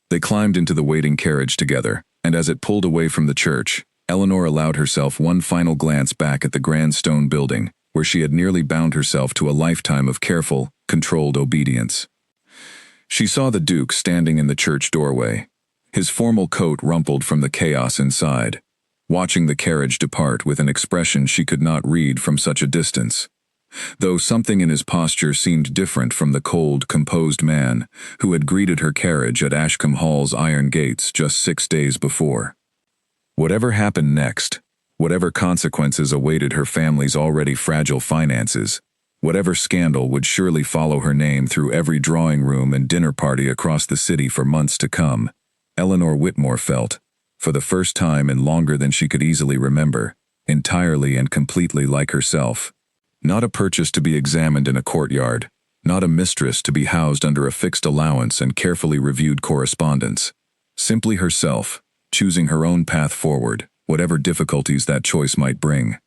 They climbed into the waiting carriage together, and as it pulled away from the church, Eleanor allowed herself one final glance back at the grand stone building, where she had nearly bound herself to a lifetime of careful, controlled obedience. She saw the Duke standing in the church doorway, his formal coat rumpled from the chaos inside, watching the carriage depart with an expression she could not read from such a distance, though something in his posture seemed different from the cold, composed man who had greeted her carriage at Ashcombe Hall's iron gates just 6 days before. Whatever happened next, whatever consequences awaited her family's already fragile finances, whatever scandal would surely follow her name through every drawing room and dinner party across the city for months to come, Eleanor Whitmore felt, for the first time in longer than she could easily remember, entirely and completely like herself. Not a purchase to be examined in a courtyard, not a mistress to be housed under a fixed allowance and carefully reviewed correspondence. Simply herself, choosing her own path forward, whatever difficulties that choice might bring.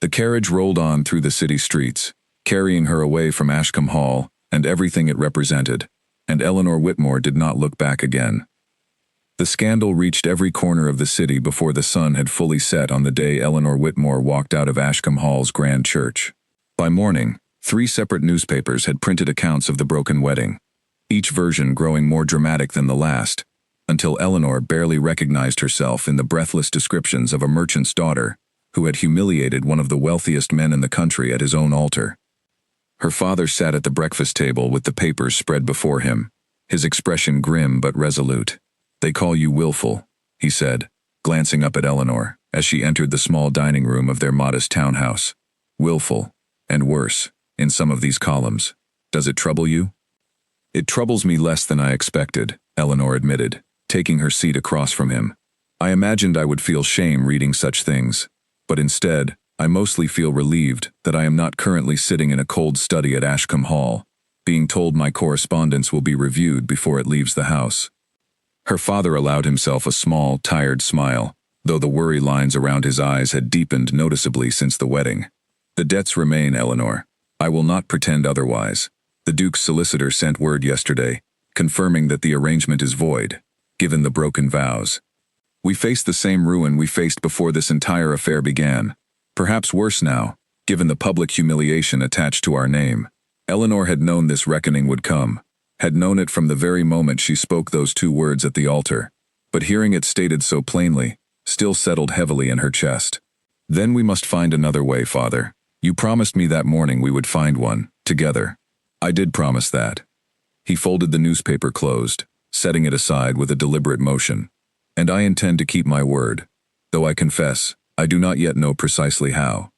The carriage rolled on through the city streets, carrying her away from Ashcombe Hall and everything it represented, and Eleanor Whitmore did not look back again. The scandal reached every corner of the city before the sun had fully set on the day Eleanor Whitmore walked out of Ashcombe Hall's grand church. By morning, 3 separate newspapers had printed accounts of the broken wedding, each version growing more dramatic than the last, until Eleanor barely recognized herself in the breathless descriptions of a merchant's daughter who had humiliated one of the wealthiest men in the country at his own altar. Her father sat at the breakfast table with the papers spread before him, his expression grim but resolute. "They call you willful," he said, glancing up at Eleanor as she entered the small dining room of their modest townhouse. "Willful, and worse, in some of these columns. Does it trouble you?" "It troubles me less than I expected," Eleanor admitted, taking her seat across from him. "I imagined I would feel shame reading such things, but instead, I mostly feel relieved that I am not currently sitting in a cold study at Ashcombe Hall, being told my correspondence will be reviewed before it leaves the house." Her father allowed himself a small, tired smile, though the worry lines around his eyes had deepened noticeably since the wedding. "The debts remain, Eleanor. I will not pretend otherwise. The Duke's solicitor sent word yesterday, confirming that the arrangement is void, given the broken vows. We face the same ruin we faced before this entire affair began. Perhaps worse now, given the public humiliation attached to our name. Eleanor had known this reckoning would come, had known it from the very moment she spoke those 2 words at the altar, but hearing it stated so plainly, still settled heavily in her chest. Then we must find another way, Father. You promised me that morning we would find one, together. I did promise that. He folded the newspaper closed, setting it aside with a deliberate motion. And I intend to keep my word, though I confess, I do not yet know precisely how.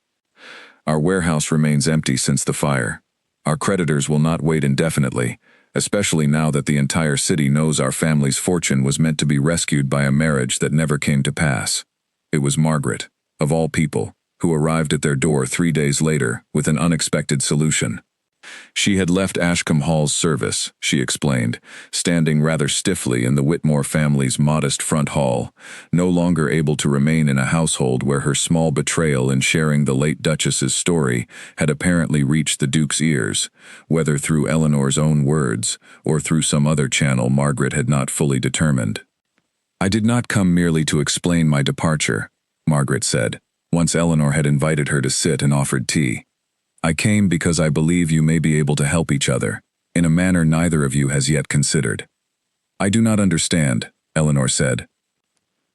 Our warehouse remains empty since the fire. Our creditors will not wait indefinitely, especially now that the entire city knows our family's fortune was meant to be rescued by a marriage that never came to pass. It was Margaret, of all people, who arrived at their door 3 days later with an unexpected solution. She had left Ashcombe Hall's service, she explained, standing rather stiffly in the Whitmore family's modest front hall, no longer able to remain in a household where her small betrayal in sharing the late Duchess's story had apparently reached the Duke's ears, whether through Eleanor's own words or through some other channel Margaret had not fully determined. I did not come merely to explain my departure, Margaret said, once Eleanor had invited her to sit and offered tea. I came because I believe you may be able to help each other, in a manner neither of you has yet considered. I do not understand, Eleanor said.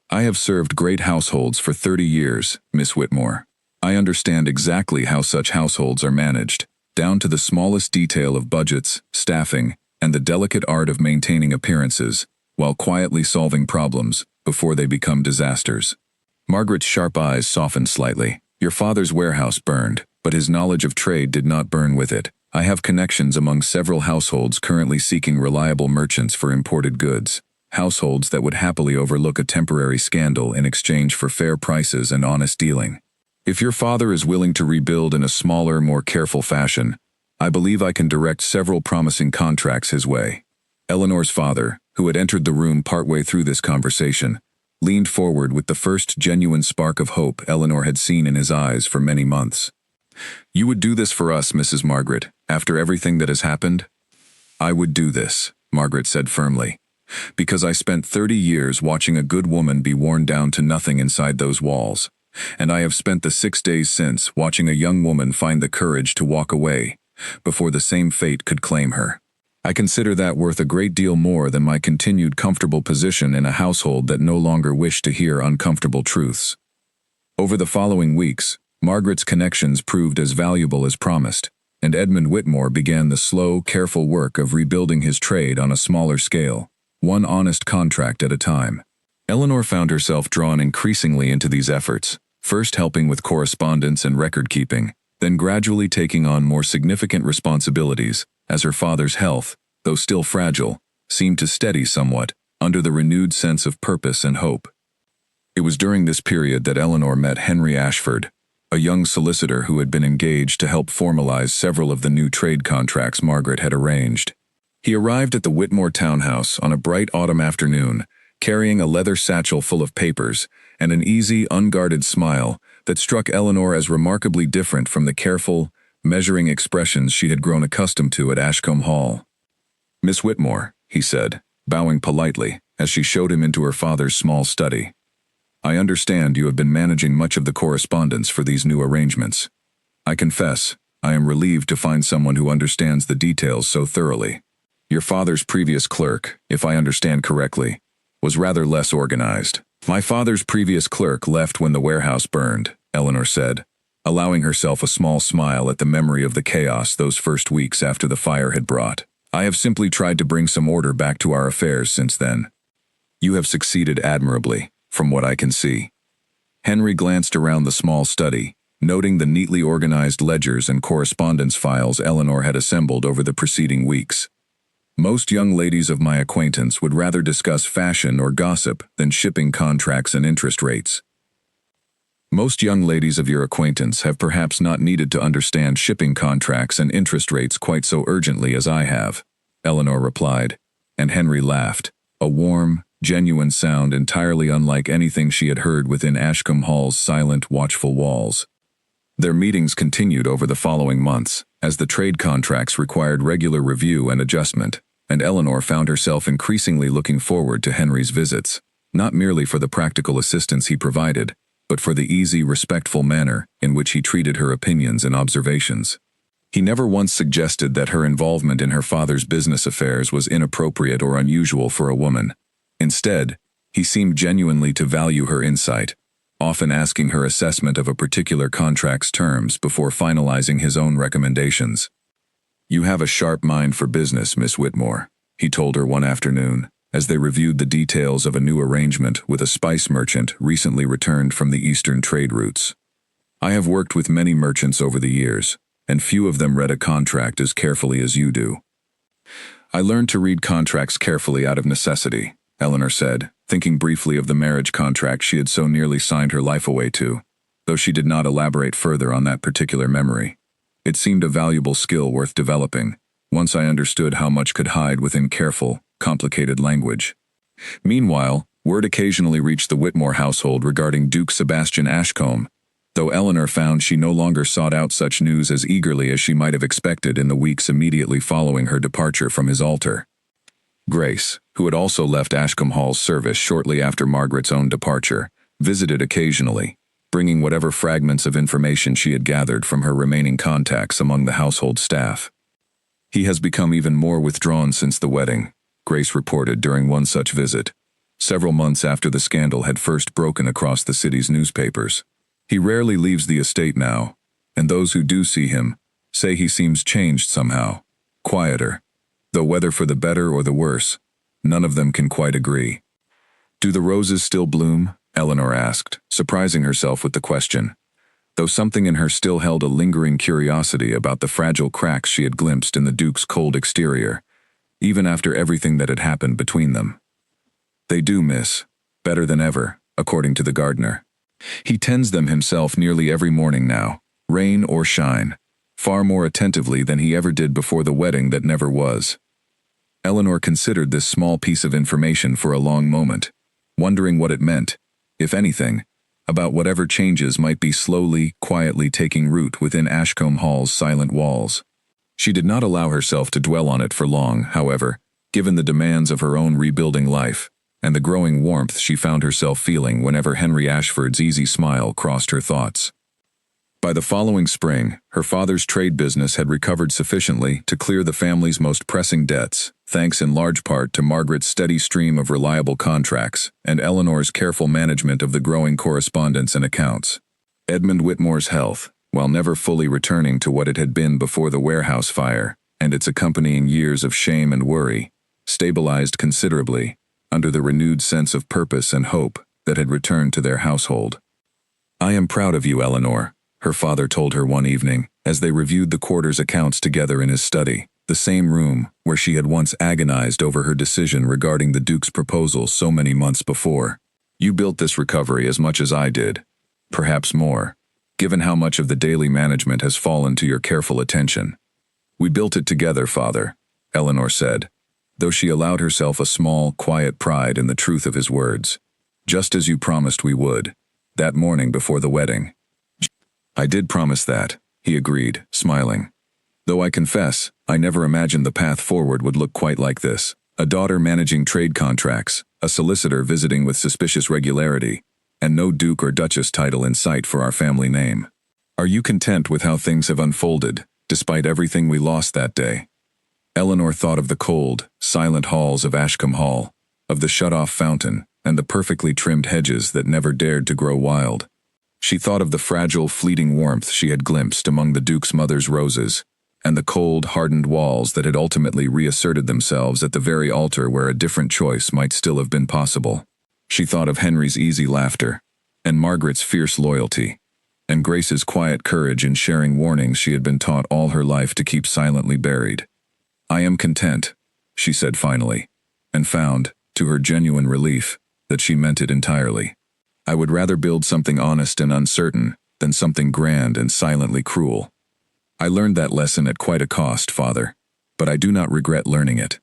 I have served great households for 30 years, Miss Whitmore. I understand exactly how such households are managed, down to the smallest detail of budgets, staffing, and the delicate art of maintaining appearances, while quietly solving problems before they become disasters. Margaret's sharp eyes softened slightly. Your father's warehouse burned, but his knowledge of trade did not burn with it. I have connections among several households currently seeking reliable merchants for imported goods, households that would happily overlook a temporary scandal in exchange for fair prices and honest dealing. If your father is willing to rebuild in a smaller, more careful fashion, I believe I can direct several promising contracts his way. Eleanor's father, who had entered the room partway through this conversation, leaned forward with the first genuine spark of hope Eleanor had seen in his eyes for many months. You would do this for us, Mrs. Margaret, after everything that has happened? I would do this, Margaret said firmly, because I spent 30 years watching a good woman be worn down to nothing inside those walls, and I have spent the 6 days since watching a young woman find the courage to walk away, before the same fate could claim her. I consider that worth a great deal more than my continued comfortable position in a household that no longer wished to hear uncomfortable truths. Over the following weeks, Margaret's connections proved as valuable as promised, and Edmund Whitmore began the slow, careful work of rebuilding his trade on a smaller scale, one honest contract at a time. Eleanor found herself drawn increasingly into these efforts, first helping with correspondence and record-keeping, then gradually taking on more significant responsibilities, as her father's health, though still fragile, seemed to steady somewhat, under the renewed sense of purpose and hope. It was during this period that Eleanor met Henry Ashford, a young solicitor who had been engaged to help formalize several of the new trade contracts Margaret had arranged. He arrived at the Whitmore townhouse on a bright autumn afternoon, carrying a leather satchel full of papers and an easy, unguarded smile that struck Eleanor as remarkably different from the careful, measuring expressions she had grown accustomed to at Ashcombe Hall. Miss Whitmore, he said, bowing politely as she showed him into her father's small study. I understand you have been managing much of the correspondence for these new arrangements. I confess, I am relieved to find someone who understands the details so thoroughly. Your father's previous clerk, if I understand correctly, was rather less organized. My father's previous clerk left when the warehouse burned, Eleanor said, allowing herself a small smile at the memory of the chaos those first weeks after the fire had brought. I have simply tried to bring some order back to our affairs since then. You have succeeded admirably, from what I can see. Henry glanced around the small study, noting the neatly organized ledgers and correspondence files Eleanor had assembled over the preceding weeks. Most young ladies of my acquaintance would rather discuss fashion or gossip than shipping contracts and interest rates. Most young ladies of your acquaintance have perhaps not needed to understand shipping contracts and interest rates quite so urgently as I have, Eleanor replied, and Henry laughed, a warm, genuine sound entirely unlike anything she had heard within Ashcombe Hall's silent, watchful walls. Their meetings continued over the following months, as the trade contracts required regular review and adjustment, and Eleanor found herself increasingly looking forward to Henry's visits, not merely for the practical assistance he provided, but for the easy, respectful manner in which he treated her opinions and observations. He never once suggested that her involvement in her father's business affairs was inappropriate or unusual for a woman. Instead, he seemed genuinely to value her insight, often asking her assessment of a particular contract's terms before finalizing his own recommendations. "You have a sharp mind for business, Miss Whitmore," he told her one afternoon, as they reviewed the details of a new arrangement with a spice merchant recently returned from the eastern trade routes. "I have worked with many merchants over the years, and few of them read a contract as carefully as you do." "I learned to read contracts carefully out of necessity," Eleanor said, thinking briefly of the marriage contract she had so nearly signed her life away to, though she did not elaborate further on that particular memory. "It seemed a valuable skill worth developing, once I understood how much could hide within careful, complicated language." Meanwhile, word occasionally reached the Whitmore household regarding Duke Sebastian Ashcombe, though Eleanor found she no longer sought out such news as eagerly as she might have expected in the weeks immediately following her departure from his altar. Grace, who had also left Ashcombe Hall's service shortly after Margaret's own departure, visited occasionally, bringing whatever fragments of information she had gathered from her remaining contacts among the household staff. "He has become even more withdrawn since the wedding," Grace reported during one such visit, several months after the scandal had first broken across the city's newspapers. "He rarely leaves the estate now, and those who do see him say he seems changed somehow, quieter, though whether for the better or the worse, none of them can quite agree." "Do the roses still bloom?" Eleanor asked, surprising herself with the question, though something in her still held a lingering curiosity about the fragile cracks she had glimpsed in the Duke's cold exterior, even after everything that had happened between them. "They do, miss. Better than ever, according to the gardener. He tends them himself nearly every morning now, rain or shine, far more attentively than he ever did before the wedding that never was." Eleanor considered this small piece of information for a long moment, wondering what it meant, if anything, about whatever changes might be slowly, quietly taking root within Ashcombe Hall's silent walls. She did not allow herself to dwell on it for long, however, given the demands of her own rebuilding life, and the growing warmth she found herself feeling whenever Henry Ashford's easy smile crossed her thoughts. By the following spring, her father's trade business had recovered sufficiently to clear the family's most pressing debts, thanks in large part to Margaret's steady stream of reliable contracts and Eleanor's careful management of the growing correspondence and accounts. Edmund Whitmore's health, while never fully returning to what it had been before the warehouse fire and its accompanying years of shame and worry, stabilized considerably under the renewed sense of purpose and hope that had returned to their household. "I am proud of you, Eleanor," her father told her one evening, as they reviewed the quarter's accounts together in his study, the same room where she had once agonized over her decision regarding the Duke's proposal so many months before. "You built this recovery as much as I did, perhaps more, given how much of the daily management has fallen to your careful attention." "We built it together, Father," Eleanor said, though she allowed herself a small, quiet pride in the truth of his words. "Just as you promised we would, that morning before the wedding." "I did promise that," he agreed, smiling. "Though I confess, I never imagined the path forward would look quite like this. A daughter managing trade contracts, a solicitor visiting with suspicious regularity, and no duke or duchess title in sight for our family name. Are you content with how things have unfolded, despite everything we lost that day?" Eleanor thought of the cold, silent halls of Ashcombe Hall, of the shut-off fountain, and the perfectly trimmed hedges that never dared to grow wild. She thought of the fragile, fleeting warmth she had glimpsed among the Duke's mother's roses, and the cold, hardened walls that had ultimately reasserted themselves at the very altar where a different choice might still have been possible. She thought of Henry's easy laughter, and Margaret's fierce loyalty, and Grace's quiet courage in sharing warnings she had been taught all her life to keep silently buried. "I am content," she said finally, and found, to her genuine relief, that she meant it entirely. "I would rather build something honest and uncertain than something grand and silently cruel. I learned that lesson at quite a cost, Father, but I do not regret learning it.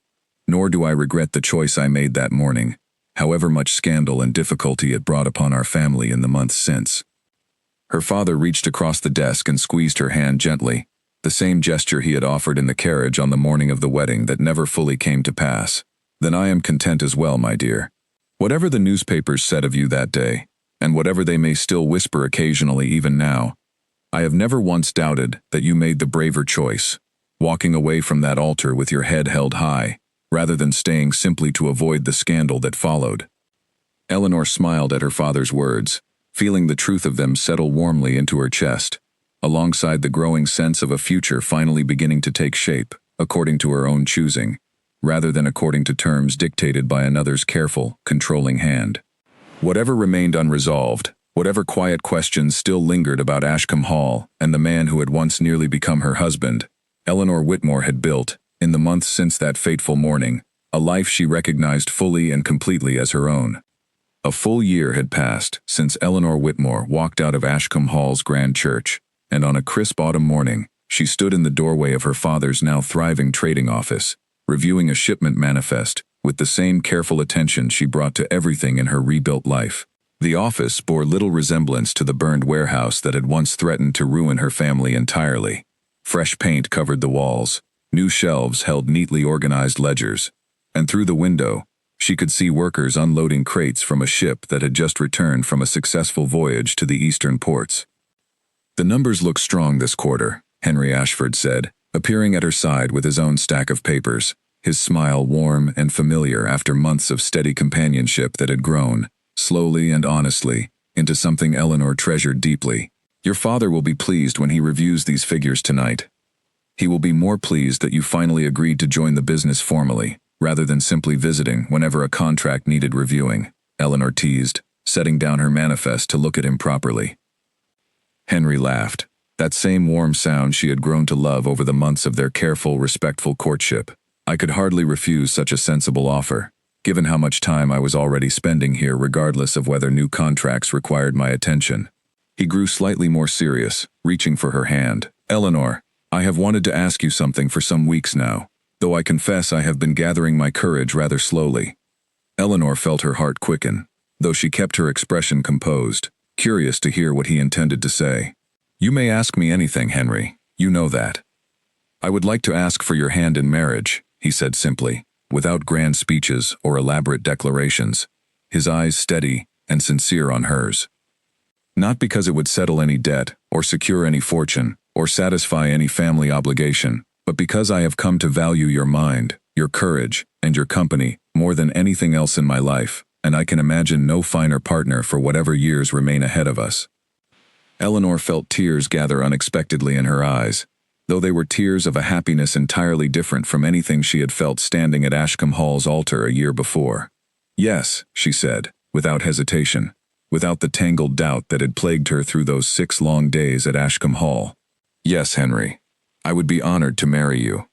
Nor do I regret the choice I made that morning, however much scandal and difficulty it brought upon our family in the months since." Her father reached across the desk and squeezed her hand gently, the same gesture he had offered in the carriage on the morning of the wedding that never fully came to pass. Then I am content as well, my dear. Whatever the newspapers said of you that day, and whatever they may still whisper occasionally even now, I have never once doubted that you made the braver choice, walking away from that altar with your head held high, rather than staying simply to avoid the scandal that followed. Eleanor smiled at her father's words, feeling the truth of them settle warmly into her chest, alongside the growing sense of a future finally beginning to take shape, according to her own choosing, rather than according to terms dictated by another's careful, controlling hand. Whatever remained unresolved, whatever quiet questions still lingered about Ashcombe Hall and the man who had once nearly become her husband, Eleanor Whitmore had built, in the months since that fateful morning, a life she recognized fully and completely as her own. A full year had passed since Eleanor Whitmore walked out of Ashcombe Hall's grand church, and on a crisp autumn morning, she stood in the doorway of her father's now thriving trading office, reviewing a shipment manifest with the same careful attention she brought to everything in her rebuilt life. The office bore little resemblance to the burned warehouse that had once threatened to ruin her family entirely. Fresh paint covered the walls, new shelves held neatly organized ledgers, and through the window, she could see workers unloading crates from a ship that had just returned from a successful voyage to the eastern ports. The numbers look strong this quarter, Henry Ashford said, appearing at her side with his own stack of papers, his smile warm and familiar after months of steady companionship that had grown, slowly and honestly, into something Eleanor treasured deeply. Your father will be pleased when he reviews these figures tonight. He will be more pleased that you finally agreed to join the business formally, rather than simply visiting whenever a contract needed reviewing, Eleanor teased, setting down her manifest to look at him properly. Henry laughed, that same warm sound she had grown to love over the months of their careful, respectful courtship. I could hardly refuse such a sensible offer, given how much time I was already spending here regardless of whether new contracts required my attention. He grew slightly more serious, reaching for her hand. Eleanor, I have wanted to ask you something for some weeks now, though I confess I have been gathering my courage rather slowly. Eleanor felt her heart quicken, though she kept her expression composed, curious to hear what he intended to say. You may ask me anything, Henry, you know that. I would like to ask for your hand in marriage, he said simply, without grand speeches or elaborate declarations, his eyes steady and sincere on hers. Not because it would settle any debt, or secure any fortune, or satisfy any family obligation, but because I have come to value your mind, your courage, and your company more than anything else in my life, and I can imagine no finer partner for whatever years remain ahead of us. Eleanor felt tears gather unexpectedly in her eyes, though they were tears of a happiness entirely different from anything she had felt standing at Ashcombe Hall's altar a year before. Yes, she said, without hesitation, without the tangled doubt that had plagued her through those 6 long days at Ashcombe Hall. Yes, Henry, I would be honored to marry you.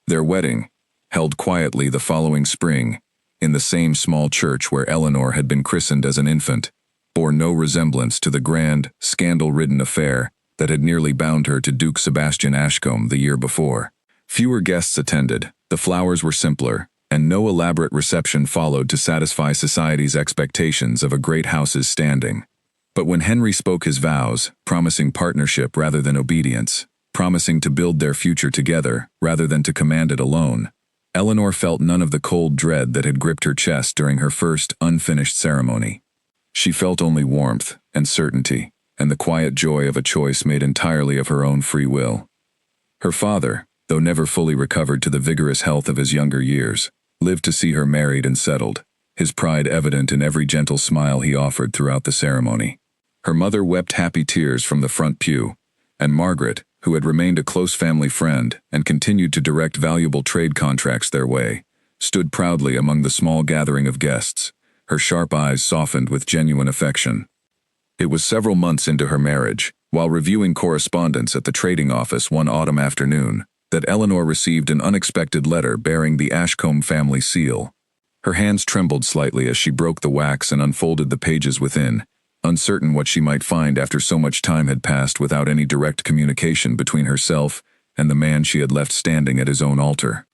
Their wedding, held quietly the following spring, in the same small church where Eleanor had been christened as an infant, bore no resemblance to the grand, scandal-ridden affair that had nearly bound her to Duke Sebastian Ashcombe the year before. Fewer guests attended, the flowers were simpler, and no elaborate reception followed to satisfy society's expectations of a great house's standing. But when Henry spoke his vows, promising partnership rather than obedience, promising to build their future together rather than to command it alone, Eleanor felt none of the cold dread that had gripped her chest during her first, unfinished ceremony. She felt only warmth and certainty, and the quiet joy of a choice made entirely of her own free will. Her father, though never fully recovered to the vigorous health of his younger years, lived to see her married and settled, his pride evident in every gentle smile he offered throughout the ceremony. Her mother wept happy tears from the front pew, and Margaret, who had remained a close family friend and continued to direct valuable trade contracts their way, stood proudly among the small gathering of guests, her sharp eyes softened with genuine affection. It was several months into her marriage, while reviewing correspondence at the trading office one autumn afternoon, that Eleanor received an unexpected letter bearing the Ashcombe family seal. Her hands trembled slightly as she broke the wax and unfolded the pages within, uncertain what she might find after so much time had passed without any direct communication between herself and the man she had left standing at his own altar.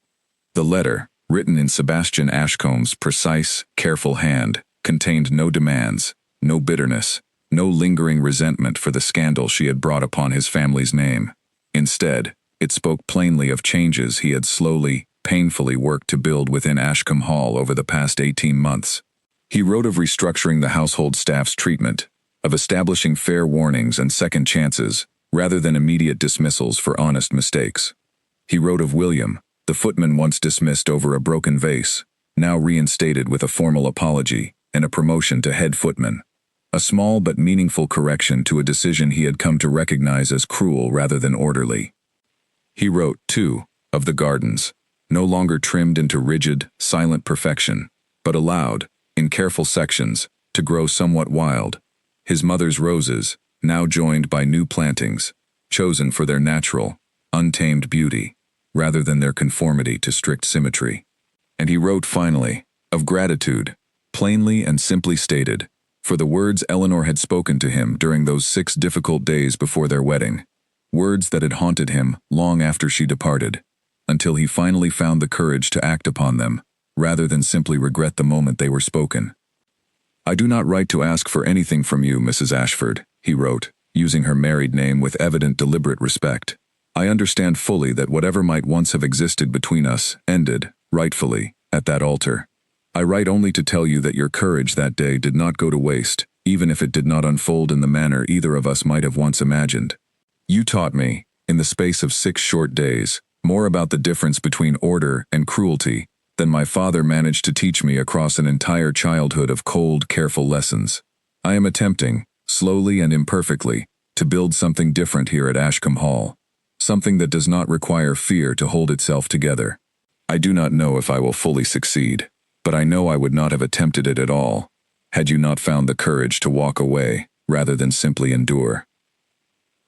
The letter, written in Sebastian Ashcombe's precise, careful hand, contained no demands, no bitterness, no lingering resentment for the scandal she had brought upon his family's name. Instead, It spoke plainly of changes he had slowly, painfully worked to build within Ashcombe Hall over the past 18 months. He wrote of restructuring the household staff's treatment, of establishing fair warnings and second chances, rather than immediate dismissals for honest mistakes. He wrote of William, the footman once dismissed over a broken vase, now reinstated with a formal apology and a promotion to head footman. A small but meaningful correction to a decision he had come to recognize as cruel rather than orderly. He wrote, too, of the gardens, no longer trimmed into rigid, silent perfection, but allowed, in careful sections, to grow somewhat wild. His mother's roses, now joined by new plantings, chosen for their natural, untamed beauty, rather than their conformity to strict symmetry. And he wrote finally, of gratitude, plainly and simply stated, for the words Eleanor had spoken to him during those 6 difficult days before their wedding, words that had haunted him long after she departed, until he finally found the courage to act upon them, rather than simply regret the moment they were spoken. "I do not write to ask for anything from you, Mrs. Ashford," he wrote, using her married name with evident deliberate respect. "I understand fully that whatever might once have existed between us ended, rightfully, at that altar. I write only to tell you that your courage that day did not go to waste, even if it did not unfold in the manner either of us might have once imagined. You taught me, in the space of 6 short days, more about the difference between order and cruelty than my father managed to teach me across an entire childhood of cold, careful lessons. I am attempting, slowly and imperfectly, to build something different here at Ashcombe Hall, something that does not require fear to hold itself together. I do not know if I will fully succeed, but I know I would not have attempted it at all, had you not found the courage to walk away, rather than simply endure."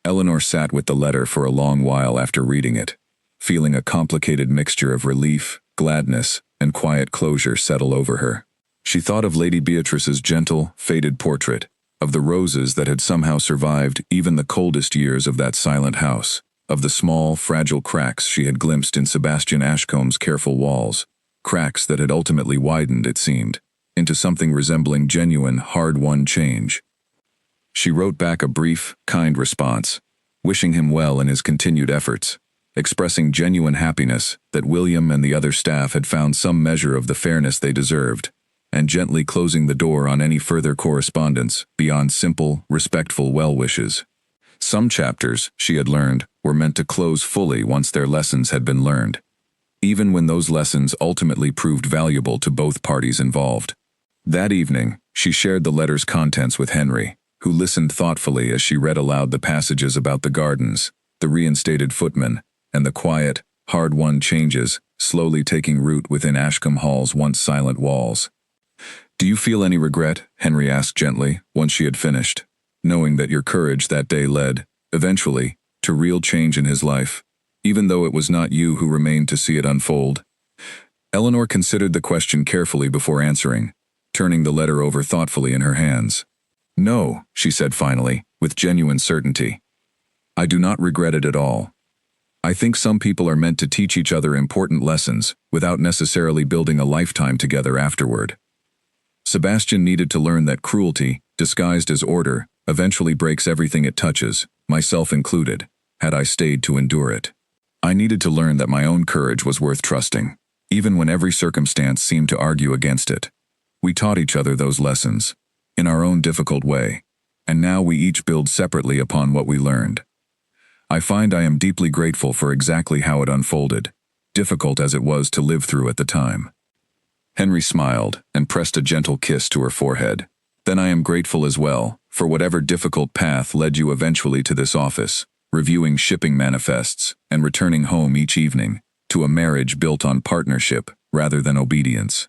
Eleanor sat with the letter for a long while after reading it, feeling a complicated mixture of relief, gladness, and quiet closure settle over her. She thought of Lady Beatrice's gentle, faded portrait, of the roses that had somehow survived even the coldest years of that silent house, of the small, fragile cracks she had glimpsed in Sebastian Ashcombe's careful walls, cracks that had ultimately widened, it seemed, into something resembling genuine, hard-won change. She wrote back a brief, kind response, wishing him well in his continued efforts, expressing genuine happiness that William and the other staff had found some measure of the fairness they deserved, and gently closing the door on any further correspondence beyond simple, respectful well wishes. Some chapters, she had learned, were meant to close fully once their lessons had been learned, even when those lessons ultimately proved valuable to both parties involved. That evening, she shared the letter's contents with Henry, who listened thoughtfully as she read aloud the passages about the gardens, the reinstated footman, and the quiet, hard-won changes slowly taking root within Ashcombe Hall's once silent walls. "Do you feel any regret?" Henry asked gently, once she had finished, "knowing that your courage that day led, eventually, to real change in his life, even though it was not you who remained to see it unfold?" Eleanor considered the question carefully before answering, turning the letter over thoughtfully in her hands. "No," she said finally, with genuine certainty. "I do not regret it at all. I think some people are meant to teach each other important lessons without necessarily building a lifetime together afterward. Sebastian needed to learn that cruelty, disguised as order, eventually breaks everything it touches, myself included, had I stayed to endure it. I needed to learn that my own courage was worth trusting, even when every circumstance seemed to argue against it. We taught each other those lessons, in our own difficult way, and now we each build separately upon what we learned. I find I am deeply grateful for exactly how it unfolded, difficult as it was to live through at the time." Henry smiled and pressed a gentle kiss to her forehead. "Then I am grateful as well, for whatever difficult path led you eventually to this office, reviewing shipping manifests, and returning home each evening, to a marriage built on partnership rather than obedience."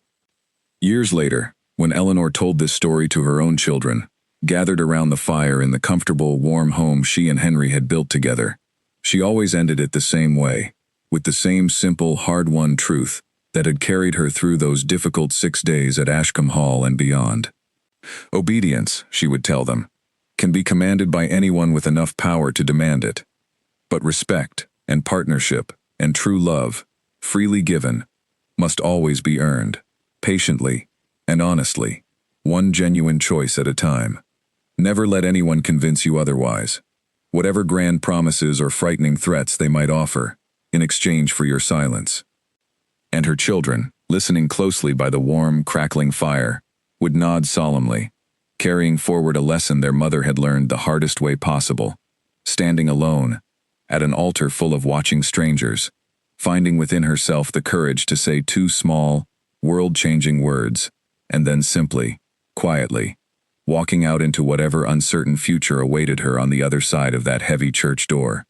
Years later, when Eleanor told this story to her own children, gathered around the fire in the comfortable, warm home she and Henry had built together, she always ended it the same way, with the same simple, hard-won truth that had carried her through those difficult 6 days at Ashcombe Hall and beyond. "Obedience," she would tell them, "can be commanded by anyone with enough power to demand it. But respect, and partnership, and true love, freely given, must always be earned, patiently and honestly, one genuine choice at a time. Never let anyone convince you otherwise. whatever grand promises or frightening threats they might offer, in exchange for your silence. And her children, listening closely by the warm, crackling fire, would nod solemnly, carrying forward a lesson their mother had learned the hardest way possible, standing alone, at an altar full of watching strangers, finding within herself the courage to say two small, world-changing words, and then simply, quietly, walking out into whatever uncertain future awaited her on the other side of that heavy church door.